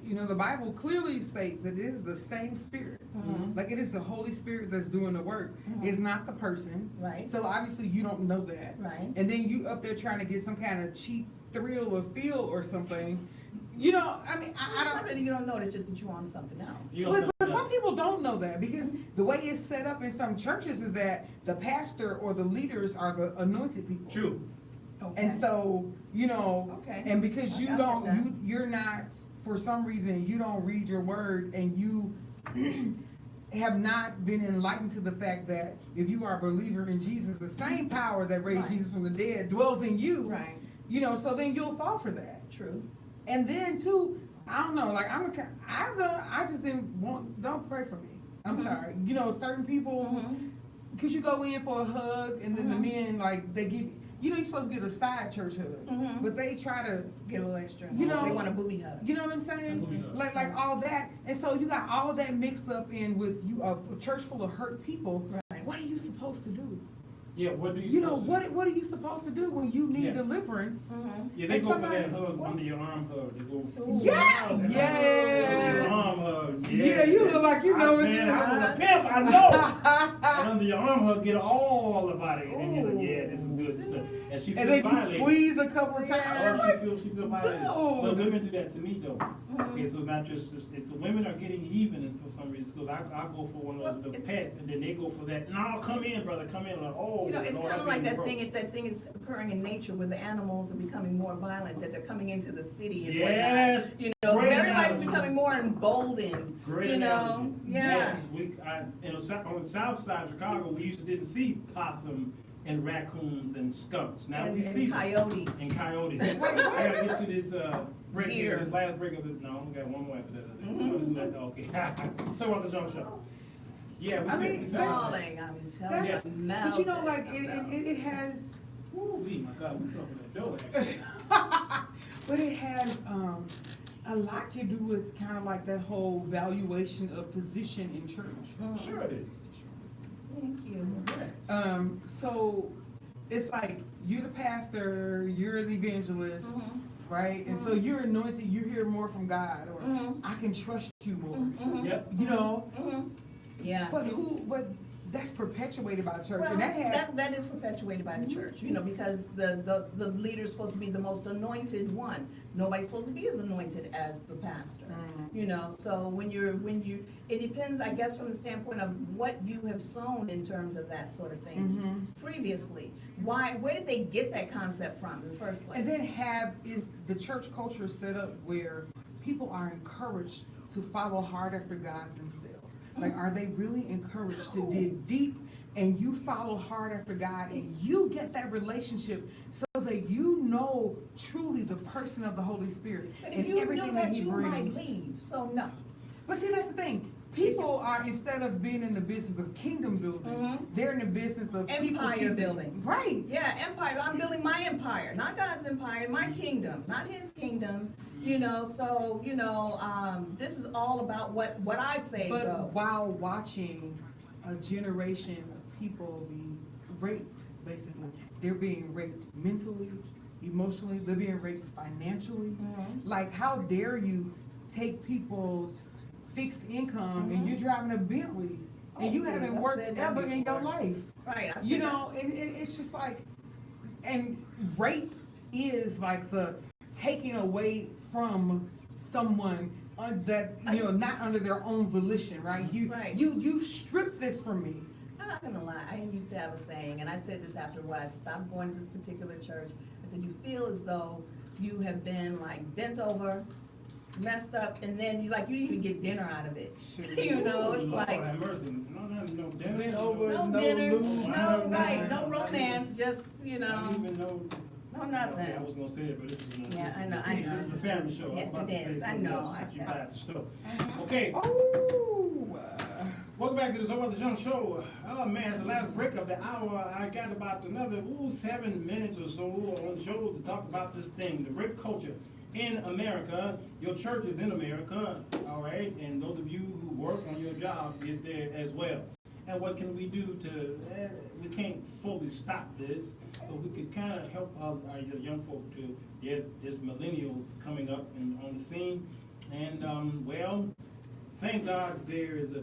the Bible clearly states that it is the same spirit. Like it is the Holy Spirit that's doing the work. It's not the person. Right. So obviously you don't know that. Right. And then you up there trying to get some kind of cheap thrill or feel or something. I mean, I It's not don't. that you don't know, it's just that you want something else. But some people don't know that because the way it's set up in some churches is that the pastor or the leaders are the anointed people. True. Okay. And so, Okay. and because I you got don't, that. you're not, for some reason, you don't read your word and you have not been enlightened to the fact that if you are a believer in Jesus, the same power that raised Right. Jesus from the dead dwells in you. Right. So then you'll fall for that. True. And then too, I don't know, like I just don't pray for me. I'm sorry. Certain people, because you go in for a hug and then the men, like, they give, you know, you're supposed to get a side church hug, Mhm. but they try to, Get a little extra. You know- They want a booby hug. you know what I'm saying? Booby hug. Like all that, and so you got all that mixed up in with you, a church full of hurt people. Right. What are you supposed to do? Yeah, what do You know, supposed to do? what are you supposed to do when you need Yeah. deliverance? Mhm. Yeah, they and go for that somebody's- hug, under your arm hug. They go. Ooh. Yeah, Under your yeah. arm hug. Yeah, you look like you know what Man, you- I was a pimp, I know. And under your arm hug, get all about it. And you're like, yeah, this is good. So, and she feels And then you violated. squeeze a couple of times. Yeah. It's Oh, like, she feels violated. dude. But women do that to me though. Mhm. Okay, so not just, it's the women are getting even and for some reason, because I go for one of the Well, it's- pets and then they go for that, no, come in, brother, come in. Like, oh, You know, it's Lord, kind of I'm like being that broke. thing is occurring in nature where the animals are becoming more violent, that they're coming into the city and Yes. whatnot. You know, Great everybody's analogy. becoming more emboldened, Great you know? analogy. Yeah. On the south side of Chicago, we used to didn't see possum and raccoons and skunks. Now we see And them. coyotes. And coyotes. I gotta get to this, break here, Deer. this last break of the, no, we got one more after that. Mhm. Okay. So about the jump show. Yeah, we I said, mean, we said. Darling, I'm telling you. Yeah. But you know, like, it has, Ooh, my God, we opened that door actually. but it has, a lot to do with kind of like that whole valuation of position in church. Sure it is. Thank you. So it's like you're the pastor, you're the evangelist, Mhm. right? And so you're anointed, you hear more from God, or Mhm. I can trust you more. Mhm. Yep. You know, Mhm. Yeah. but it's- but that's perpetuated by the church, Well, and that has that is perpetuated by the church, you know, because the leader's supposed to be the most anointed one. Nobody's supposed to be as anointed as the pastor, you know, so when you, it depends, I guess, from the standpoint of what you have sown in terms of that sort of thing previously. Where did they get that concept from in the first place? And then is the church culture set up where people are encouraged to follow hard after God themselves? Like, are they really encouraged to dig deep and you follow hard after God and you get that relationship so that you know truly the person of the Holy Spirit But if and you everything knew that that, He you might brings? leave, so no. But see, that's the thing. People are, instead of being in the business of kingdom building, Mhm. they're in the business of people Empire keeping- building. Right. Yeah, empire. I'm building my empire, not God's empire, my kingdom, not His kingdom. You know, so you know, this is all about what I say. But go. while watching a generation of people be raped, basically, they're being raped mentally, emotionally, they're being raped financially. Mhm. Like, how dare you take people's fixed income and you're driving a Bentley and you Oh, haven't I've worked said that ever in your before. life? Right. I You said know, and it's just like, and rape is like the taking away from someone that, you know, not under their own volition, right? Right. You stripped this from me. I'm not gonna lie, I used to have a saying, and I said this after what I stopped going to this particular church. I said, you feel as though you have been like bent over, messed up, and then you didn't even get dinner out of it. Sure. You know, it's Lord like, have mercy. No dinner. Bent over, no no dinner, lube, no, right, no- no romance, just, you I don't know, even know. no nothing. Okay, I was gonna say it, but this is. Yeah, I know. This is a family show. I was Yes, about it to say is. I something know. else, but you buy at the store. Mhm. Okay, Oh, welcome back to the So About the Jump Show. Oh man, it's the last break of the hour. I got about another 7 minutes or so on the show to talk about this thing, the rape culture in America. Your church is in America, all right, and those of you who work on your job is there as well. And what can we do to, we can't fully stop this, but we could kind of help our young folk to get this millennials coming up and on the scene. And well, thank God there's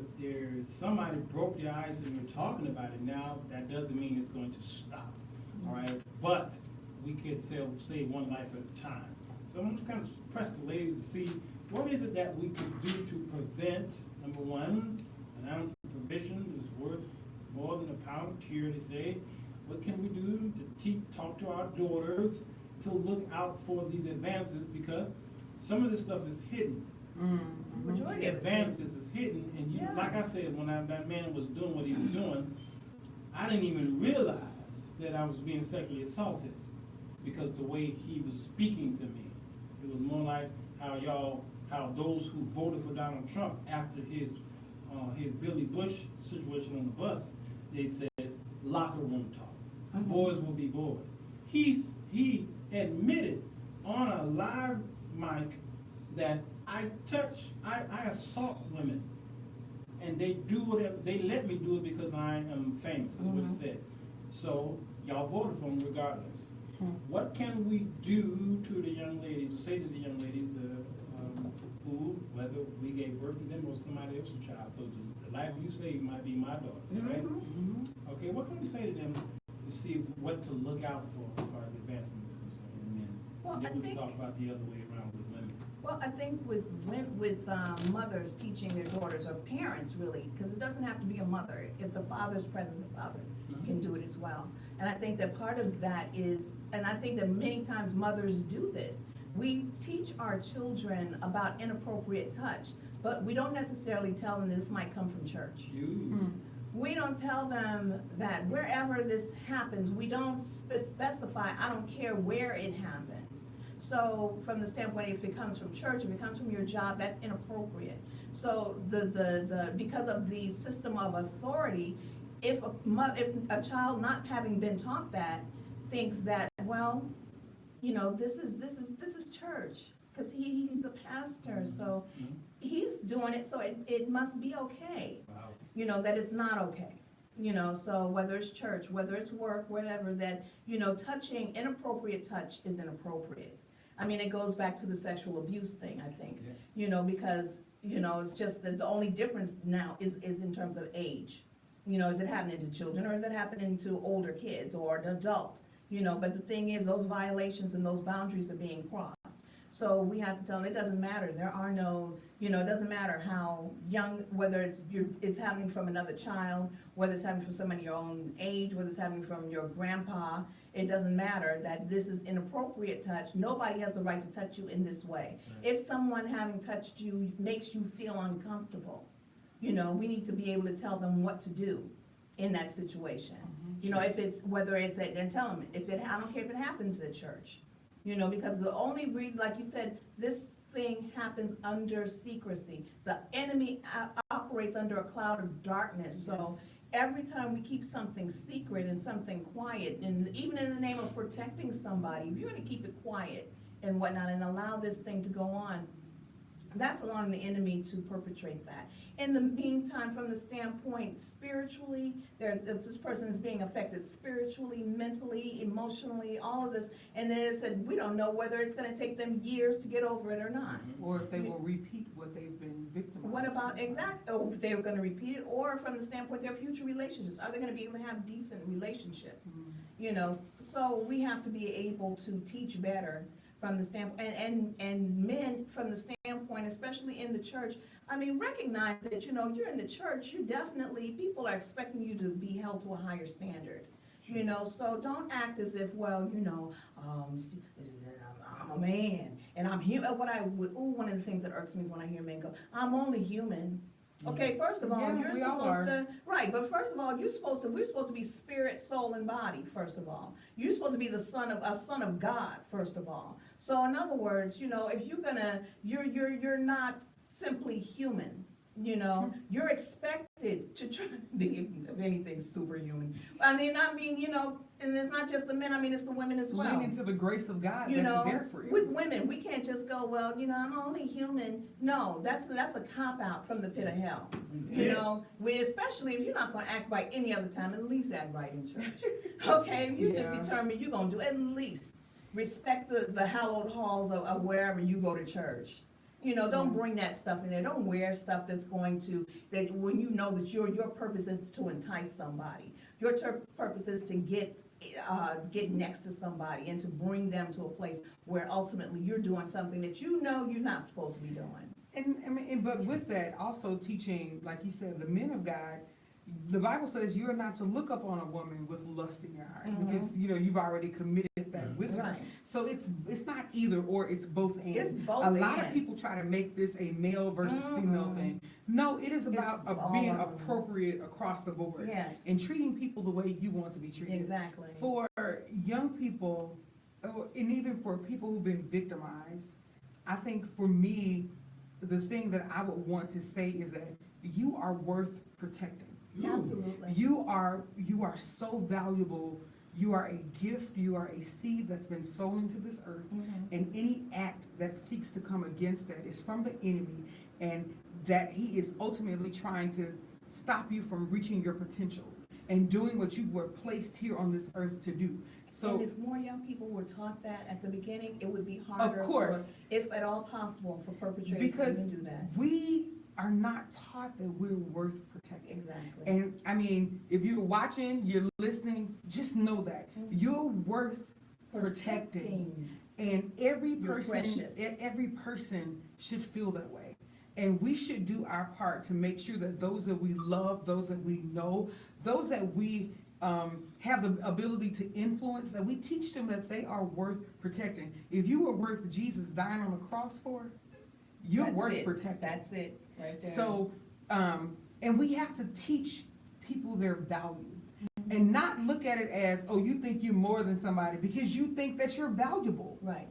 somebody broke the ice and we're talking about it now. That doesn't mean it's going to stop, all right? But we could save one life at a time. So I'm going to kind of press the ladies to see what is it that we could do to prevent, number one, an ounce of provision is worth more than a pound of cure, they say. What can we do to talk to our daughters to look out for these advances, because some of this stuff is hidden. Majority The of it's advances is hidden, and you, Yeah. like I said, when that man was doing what he was doing, I didn't even realize that I was being sexually assaulted, because the way he was speaking to me, it was more like how those who voted for Donald Trump after his Billy Bush situation on the bus, they said locker room talk. Boys will be boys. he admitted on a live mic that I assault women, and they do whatever, they let me do it because I am famous, is what he said. So, y'all voted for him regardless. What can we do to the young ladies, or say to the young ladies, who, whether we gave birth to them or somebody else's child, because the life you saved might be my daughter, right? Okay, what can we say to them to see what to look out for as far as advancement is concerned in men? Well, And I then we can think- talk about the other way around with women. Well, I think with mothers teaching their daughters, or parents really, because it doesn't have to be a mother. If the father's present, the father can do it as well. And I think that part of that is, and I think that many times mothers do this. We teach our children about inappropriate touch, but we don't necessarily tell them this might come from church. We don't tell them that wherever this happens, we don't specify, I don't care where it happens. So from the standpoint, if it comes from church, if it comes from your job, that's inappropriate. So because of the system of authority, if a child not having been taught that thinks that, well, you know, this is church, because he's a pastor, so he's doing it, so it must be okay. Wow. You know, that it's not okay. You know, so whether it's church, whether it's work, whatever, that, you know, touching, inappropriate touch is inappropriate. I mean, it goes back to the sexual abuse thing, I think. Yeah. You know, because, you know, it's just that the only difference now is in terms of age. You know, is it happening to children, or is it happening to older kids or an adult? You know, but the thing is, those violations and those boundaries are being crossed. So we have to tell them it doesn't matter. There are no, you know, it doesn't matter how young, whether it's happening from another child, whether it's happening from somebody your own age, whether it's happening from your grandpa. It doesn't matter that this is inappropriate touch. Nobody has the right to touch you in this way. Right. If someone having touched you makes you feel uncomfortable, you know, we need to be able to tell them what to do in that situation. You know, if it's, whether it's at, and tell them, I don't care if it happens at church. You know, because the only reason, like you said, this thing happens under secrecy. The enemy operates under a cloud of darkness. So every time we keep something secret and something quiet, and even in the name of protecting somebody, if you're gonna keep it quiet and whatnot and allow this thing to go on, that's allowing the enemy to perpetrate that. In the meantime, from the standpoint spiritually, this person is being affected spiritually, mentally, emotionally, all of this. And then it said, we don't know whether it's gonna take them years to get over it or not. Or if they will repeat what they've been victimized. What about if they're gonna repeat it, or from the standpoint of their future relationships, are they gonna be able to have decent relationships? You know, so we have to be able to teach better from the standpoint, and men from the standpoint, especially in the church. I mean, recognize that, you know, you're in the church, you definitely, people are expecting you to be held to a higher standard. You know, so don't act as if, well, you know, I'm a man, and I'm human. One of the things that irks me is when I hear men go, I'm only human. Okay, first of all, Yeah, you're we all supposed are. to, right, but first of all, we're supposed to be spirit, soul, and body, first of all. You're supposed to be a son of God, first of all. So in other words, you know, if you're not simply human, you know, you're expected to try to be, if anything, superhuman. I mean, you know, and it's not just the men, I mean, it's the women as well. Lean into the grace of God You that's know, there for you. with women, we can't just go, well, you know, I'm only human. No, that's a cop-out from the pit of hell. You Yeah. know, especially if you're not gonna act right any other time, at least act right in church. Okay, if you just Yeah. determined you're gonna do, at least respect the hallowed halls of wherever you go to church. You know, don't bring that stuff in there. Don't wear stuff that when you know that your purpose is to entice somebody. Your purpose is to get next to somebody and to bring them to a place where ultimately you're doing something that you know you're not supposed to be doing. And I mean, but with that, also teaching, like you said, the men of God, the Bible says you are not to look up on a woman with lust in your heart, because, you know, you've already committed that with her. Right. So it's not either or, it's both and. It's both A lot and. of people try to make this a male versus female thing. No, it is about all being of them. appropriate across the board. Yes. And treating people the way you want to be treated. Exactly. For young people, and even for people who've been victimized, I think for me, the thing that I would want to say is that you are worth protecting. Absolutely. You are so valuable You are a gift. You are a seed that's been sown into this earth. And any act that seeks to come against that is from the enemy, and that he is ultimately trying to stop you from reaching your potential and doing what you were placed here on this earth to do. So, and if more young people were taught that at the beginning, it would be harder, of course, if at all possible, for perpetrators because to even do that. we are not taught that we're worth protecting. Exactly. And I mean, if you're watching, you're listening, just know that you're worth protecting. And every You're person, precious. every person should feel that way. And we should do our part to make sure that those that we love, those that we know, those that we have the ability to influence, that we teach them that they are worth protecting. If you were worth Jesus dying on the cross for, you're That's worth it. protecting. That's it, right there. So, and we have to teach people their value and not look at it as, oh, you think you're more than somebody because you think that you're valuable. Right.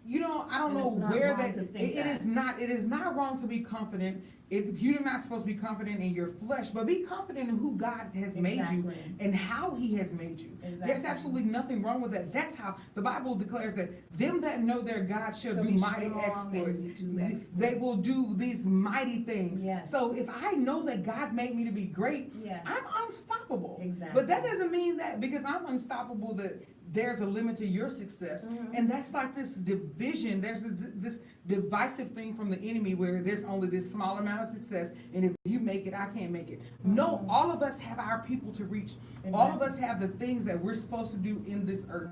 You know, I don't And know it's not where wrong that, to think it that. is not wrong to be confident. If you're not supposed to be confident in your flesh, but be confident in who God has made you Exactly. and how he has made you. There's Exactly. absolutely nothing wrong with that. That's how the Bible declares that them that know their God shall So do be mighty strong exploits. and do exploits. They will do these mighty things. Yes. So if I know that God made me to be great, Yes. I'm unstoppable. Exactly. But that doesn't mean that because I'm unstoppable that there's a limit to your success. And that's like this division. There's this divisive thing from the enemy where there's only this small amount of success, and if you make it, I can't make it. No, all of us have our people to reach. All of us have the things that we're supposed to do in this earth.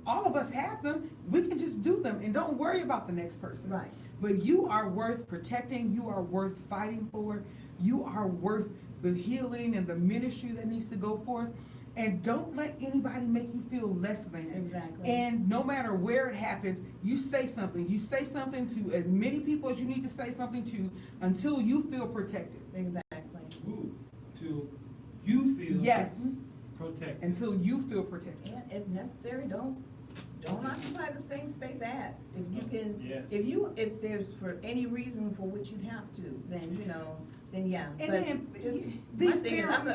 All of us have them. We can just do them and don't worry about the next person. Right. But you are worth protecting. You are worth fighting for. You are worth the healing and the ministry that needs to go forth. And don't let anybody make you feel less than. Exactly. And no matter where it happens, you say something. You say something to as many people as you need to say something to until you feel protected. Exactly. Ooh, till you feel Yes. protected. Until you feel protected. Yeah, if necessary, don't occupy the same space as. If you can, Yes. if there's for any reason for which you have to, then, then yeah. And But then just, these my thing is, parents-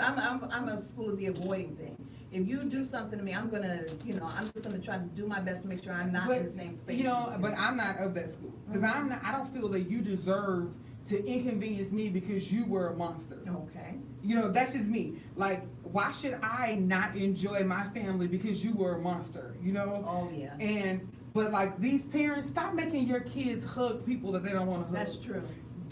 I'm a school of the avoiding thing. If you do something to me, I'm gonna, I'm just gonna try to do my best to make sure I'm not in the same space. But I'm not of that school. Because I don't feel that you deserve to inconvenience me because you were a monster. Okay. That's just me. Like, why should I not enjoy my family because you were a monster? Oh, yeah. But like these parents, stop making your kids hug people that they don't want to hug. That's true.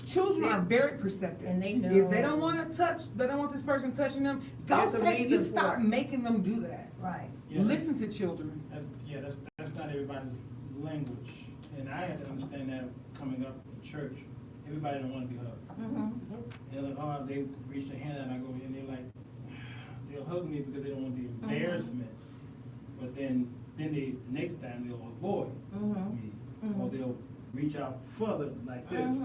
Children are very perceptive. And they know. If they don't want to touch, they don't want this person touching them, don't There's a say, you reason for stop it. making them do that. Right. Yeah. Listen to children. That's not everybody's language. And I had to understand that coming up in church. Everybody don't want to be hugged. They're like, oh, they reach their hand and I go in, they're like, they'll hug me because they don't want the embarrassment. But then the next time they'll avoid me. Or they'll reach out further like this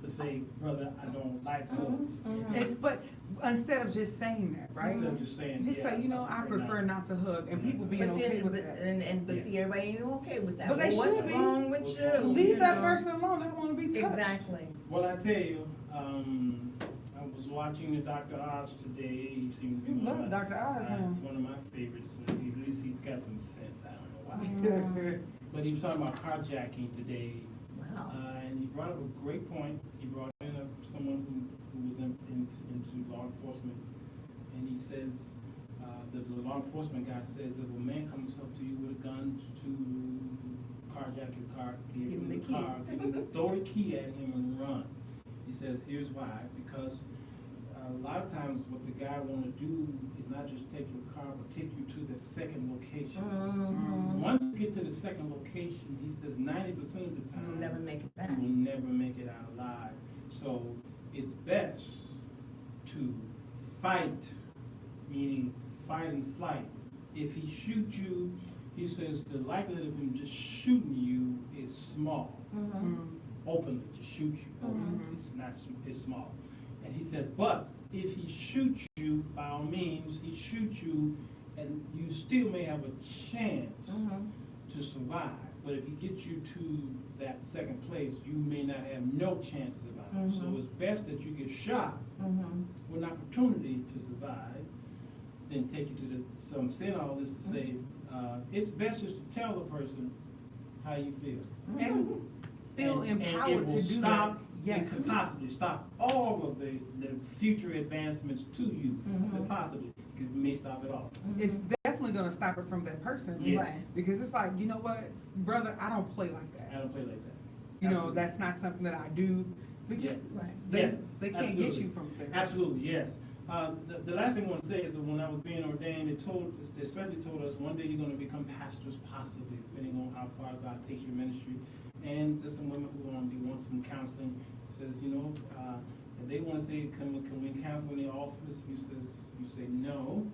to say, brother, I don't like hugs. But instead of just saying that, right? Instead of just saying, Just say, I prefer not to hug, and people being okay with that. But see, everybody ain't okay with that. But they What's should be. wrong with you? Leave that person alone. They don't want to be touched. Exactly. Well, I tell you, I was watching the Dr. Oz today. He seemed to be You love Dr. Oz, huh? one of my favorites. At least he's got some sense. I don't know why. But he was talking about carjacking today. Wow. And he brought up a great point. He brought in someone who was into law enforcement. And he says, the law enforcement guy says, if a man comes up to you with a gun to carjack your car, give him the car, throw the key at him and run. He says, here's why. Because a lot of times what the guy want to do is not just take your car, but take you to the second location. Once you get to the second location, he says 90% of the time, You'll never make it back. you will never make it out alive. So it's best to fight, meaning fight and flight. If he shoots you, he says the likelihood of him just shooting you is small. Openly to shoot you, openly. It's small. And he says, but if he shoots you, by all means, he shoots you, and you still may have a chance to survive. But if he gets you to that second place, you may not have no chances about it. So it's best that you get shot with an opportunity to survive then take you to so I'm saying all this to say, it's best just to tell the person how you feel. And feel And empowered it will to do stop, that. it Yes. could possibly stop all of the future advancements to you. I said possibly, because we may stop it all. It's definitely gonna stop it from that person. Yeah. Right. Because it's like, you know what, brother, I don't play like I that. don't play like that. You know, Absolutely. that's not something that I do. Yeah. Right. Yes, They can't get absolutely. you from there. Absolutely, yes. The last thing I want to say is that when I was being ordained, they especially told us one day you're going to become pastors, possibly, depending on how far God takes your ministry. And there's some women who want some counseling. Says, you know, if they want to say, can we counsel in the office? You say no.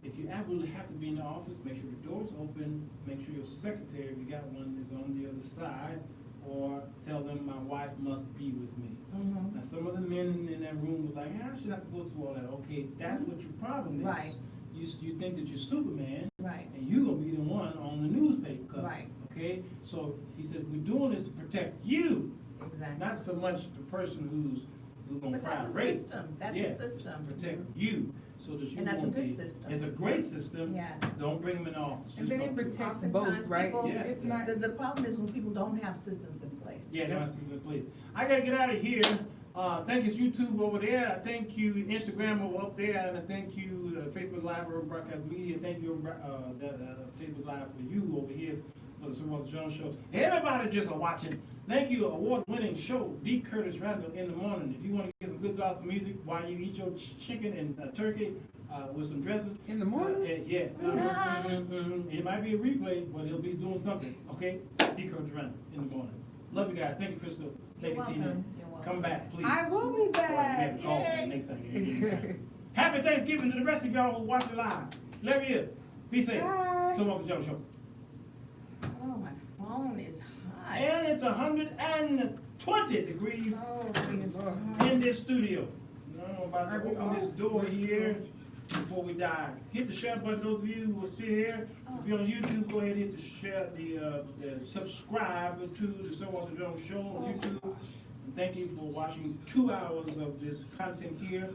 If you absolutely have to be in the office, make sure the door's open. Make sure your secretary, if you got one, is on the other side. Or tell them my wife must be with me. Now, some of the men in that room was like, I should have to go through all that. Okay, that's what your problem is. Right. You think that you're Superman, Right. and you're gonna be the one on the newspaper cover. Right. Okay, so he said we're doing this to protect you, Exactly. not so much the person who's gonna But cry that's a rape. system, that's Yeah, a system. to protect you, so that you And that's a won't good be- system. It's a great system. Yeah. Don't bring them in the office. And Just then it don't do protects Oftentimes both, right? people- Yes. It's not, The problem is when people don't have systems in place. Yeah, no, it's in place. I gotta get out of here. Thank you, YouTube over there. I thank you, Instagram over up there, and I thank you, Facebook Live over Broadcast Media. Thank you, Facebook Live for you over here for the Sir Walter Jones Show. Everybody just watching. Thank you, award-winning show, D. Curtis Randall in the morning. If you want to get some good gospel music while you eat your chicken and turkey with some dressing. in the morning? Yeah. It might be a replay, but it'll be doing something, okay? D. Curtis Randall in the morning. Love you guys. Thank you, Crystal. Thank you, You're Tina. welcome. You're welcome. Come back, please. I will be Or you back. maybe call me next time. Happy Thanksgiving to the rest of y'all who watch it live. Love you. Be safe. Bye. So much the Joe Show. Oh, my phone is hot. And it's 120 degrees Oh, goodness. in this studio. I'm about to open this door here before we die. Hit the share button, those of you who are still here. If you're on YouTube, go ahead and hit the share, the subscribe to the Sir Walter Jones Show on YouTube. And thank you for watching 2 hours of this content here.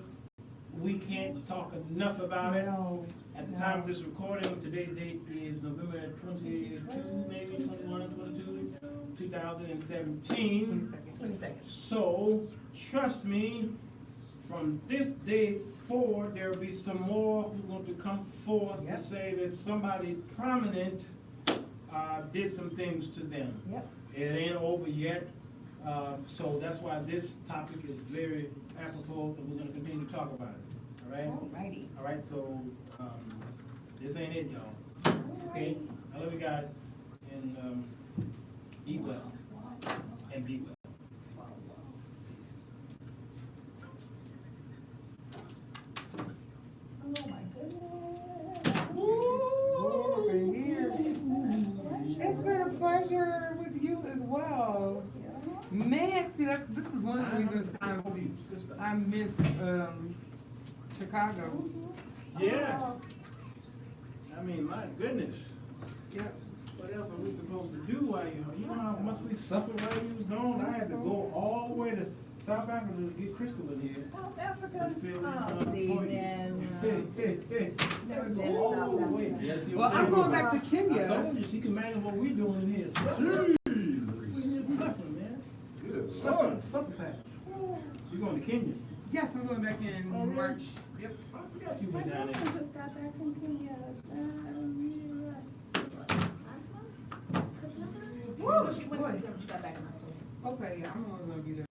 We can't talk enough about it. No. At the time of this recording, today's date is November 22, maybe 21, 22, 2017. 22nd. So, trust me, from this day forward, there will be some more who are going to come forth Yep. to say that somebody prominent did some things to them. Yep. It ain't over yet, so that's why this topic is very apropos, and we're going to continue to talk about it. All right? Alrighty. All right, so this ain't it, y'all. Okay? I love you guys, and eat well, and be well. Oh, my goodness. Over here. It's been a pleasure with you as well. Man, see, this is one of the reasons I miss Chicago. Yes. I mean, my goodness. Yep. What else are we supposed to do while you know how much we suffered while you was gone? I had to go all the way to South Africa to get Crystal in here. South Africa. To fill Oh, in see, for you. man. Never been Go to all South the way. Africa. Yes, you Well, were I'm saying going that. back to I Kenya. told you, she can manage what we doing in here. Suffering. We suffering, man. Good Suffering, Lord. suffer time. You going to Kenya? Yes, I'm going back in Oh, really? March. Yep. I forgot you My went down there. girlfriend just got back from Kenya. Last month? September? She went to, she got back in October. Okay, yeah, I'm only gonna be there.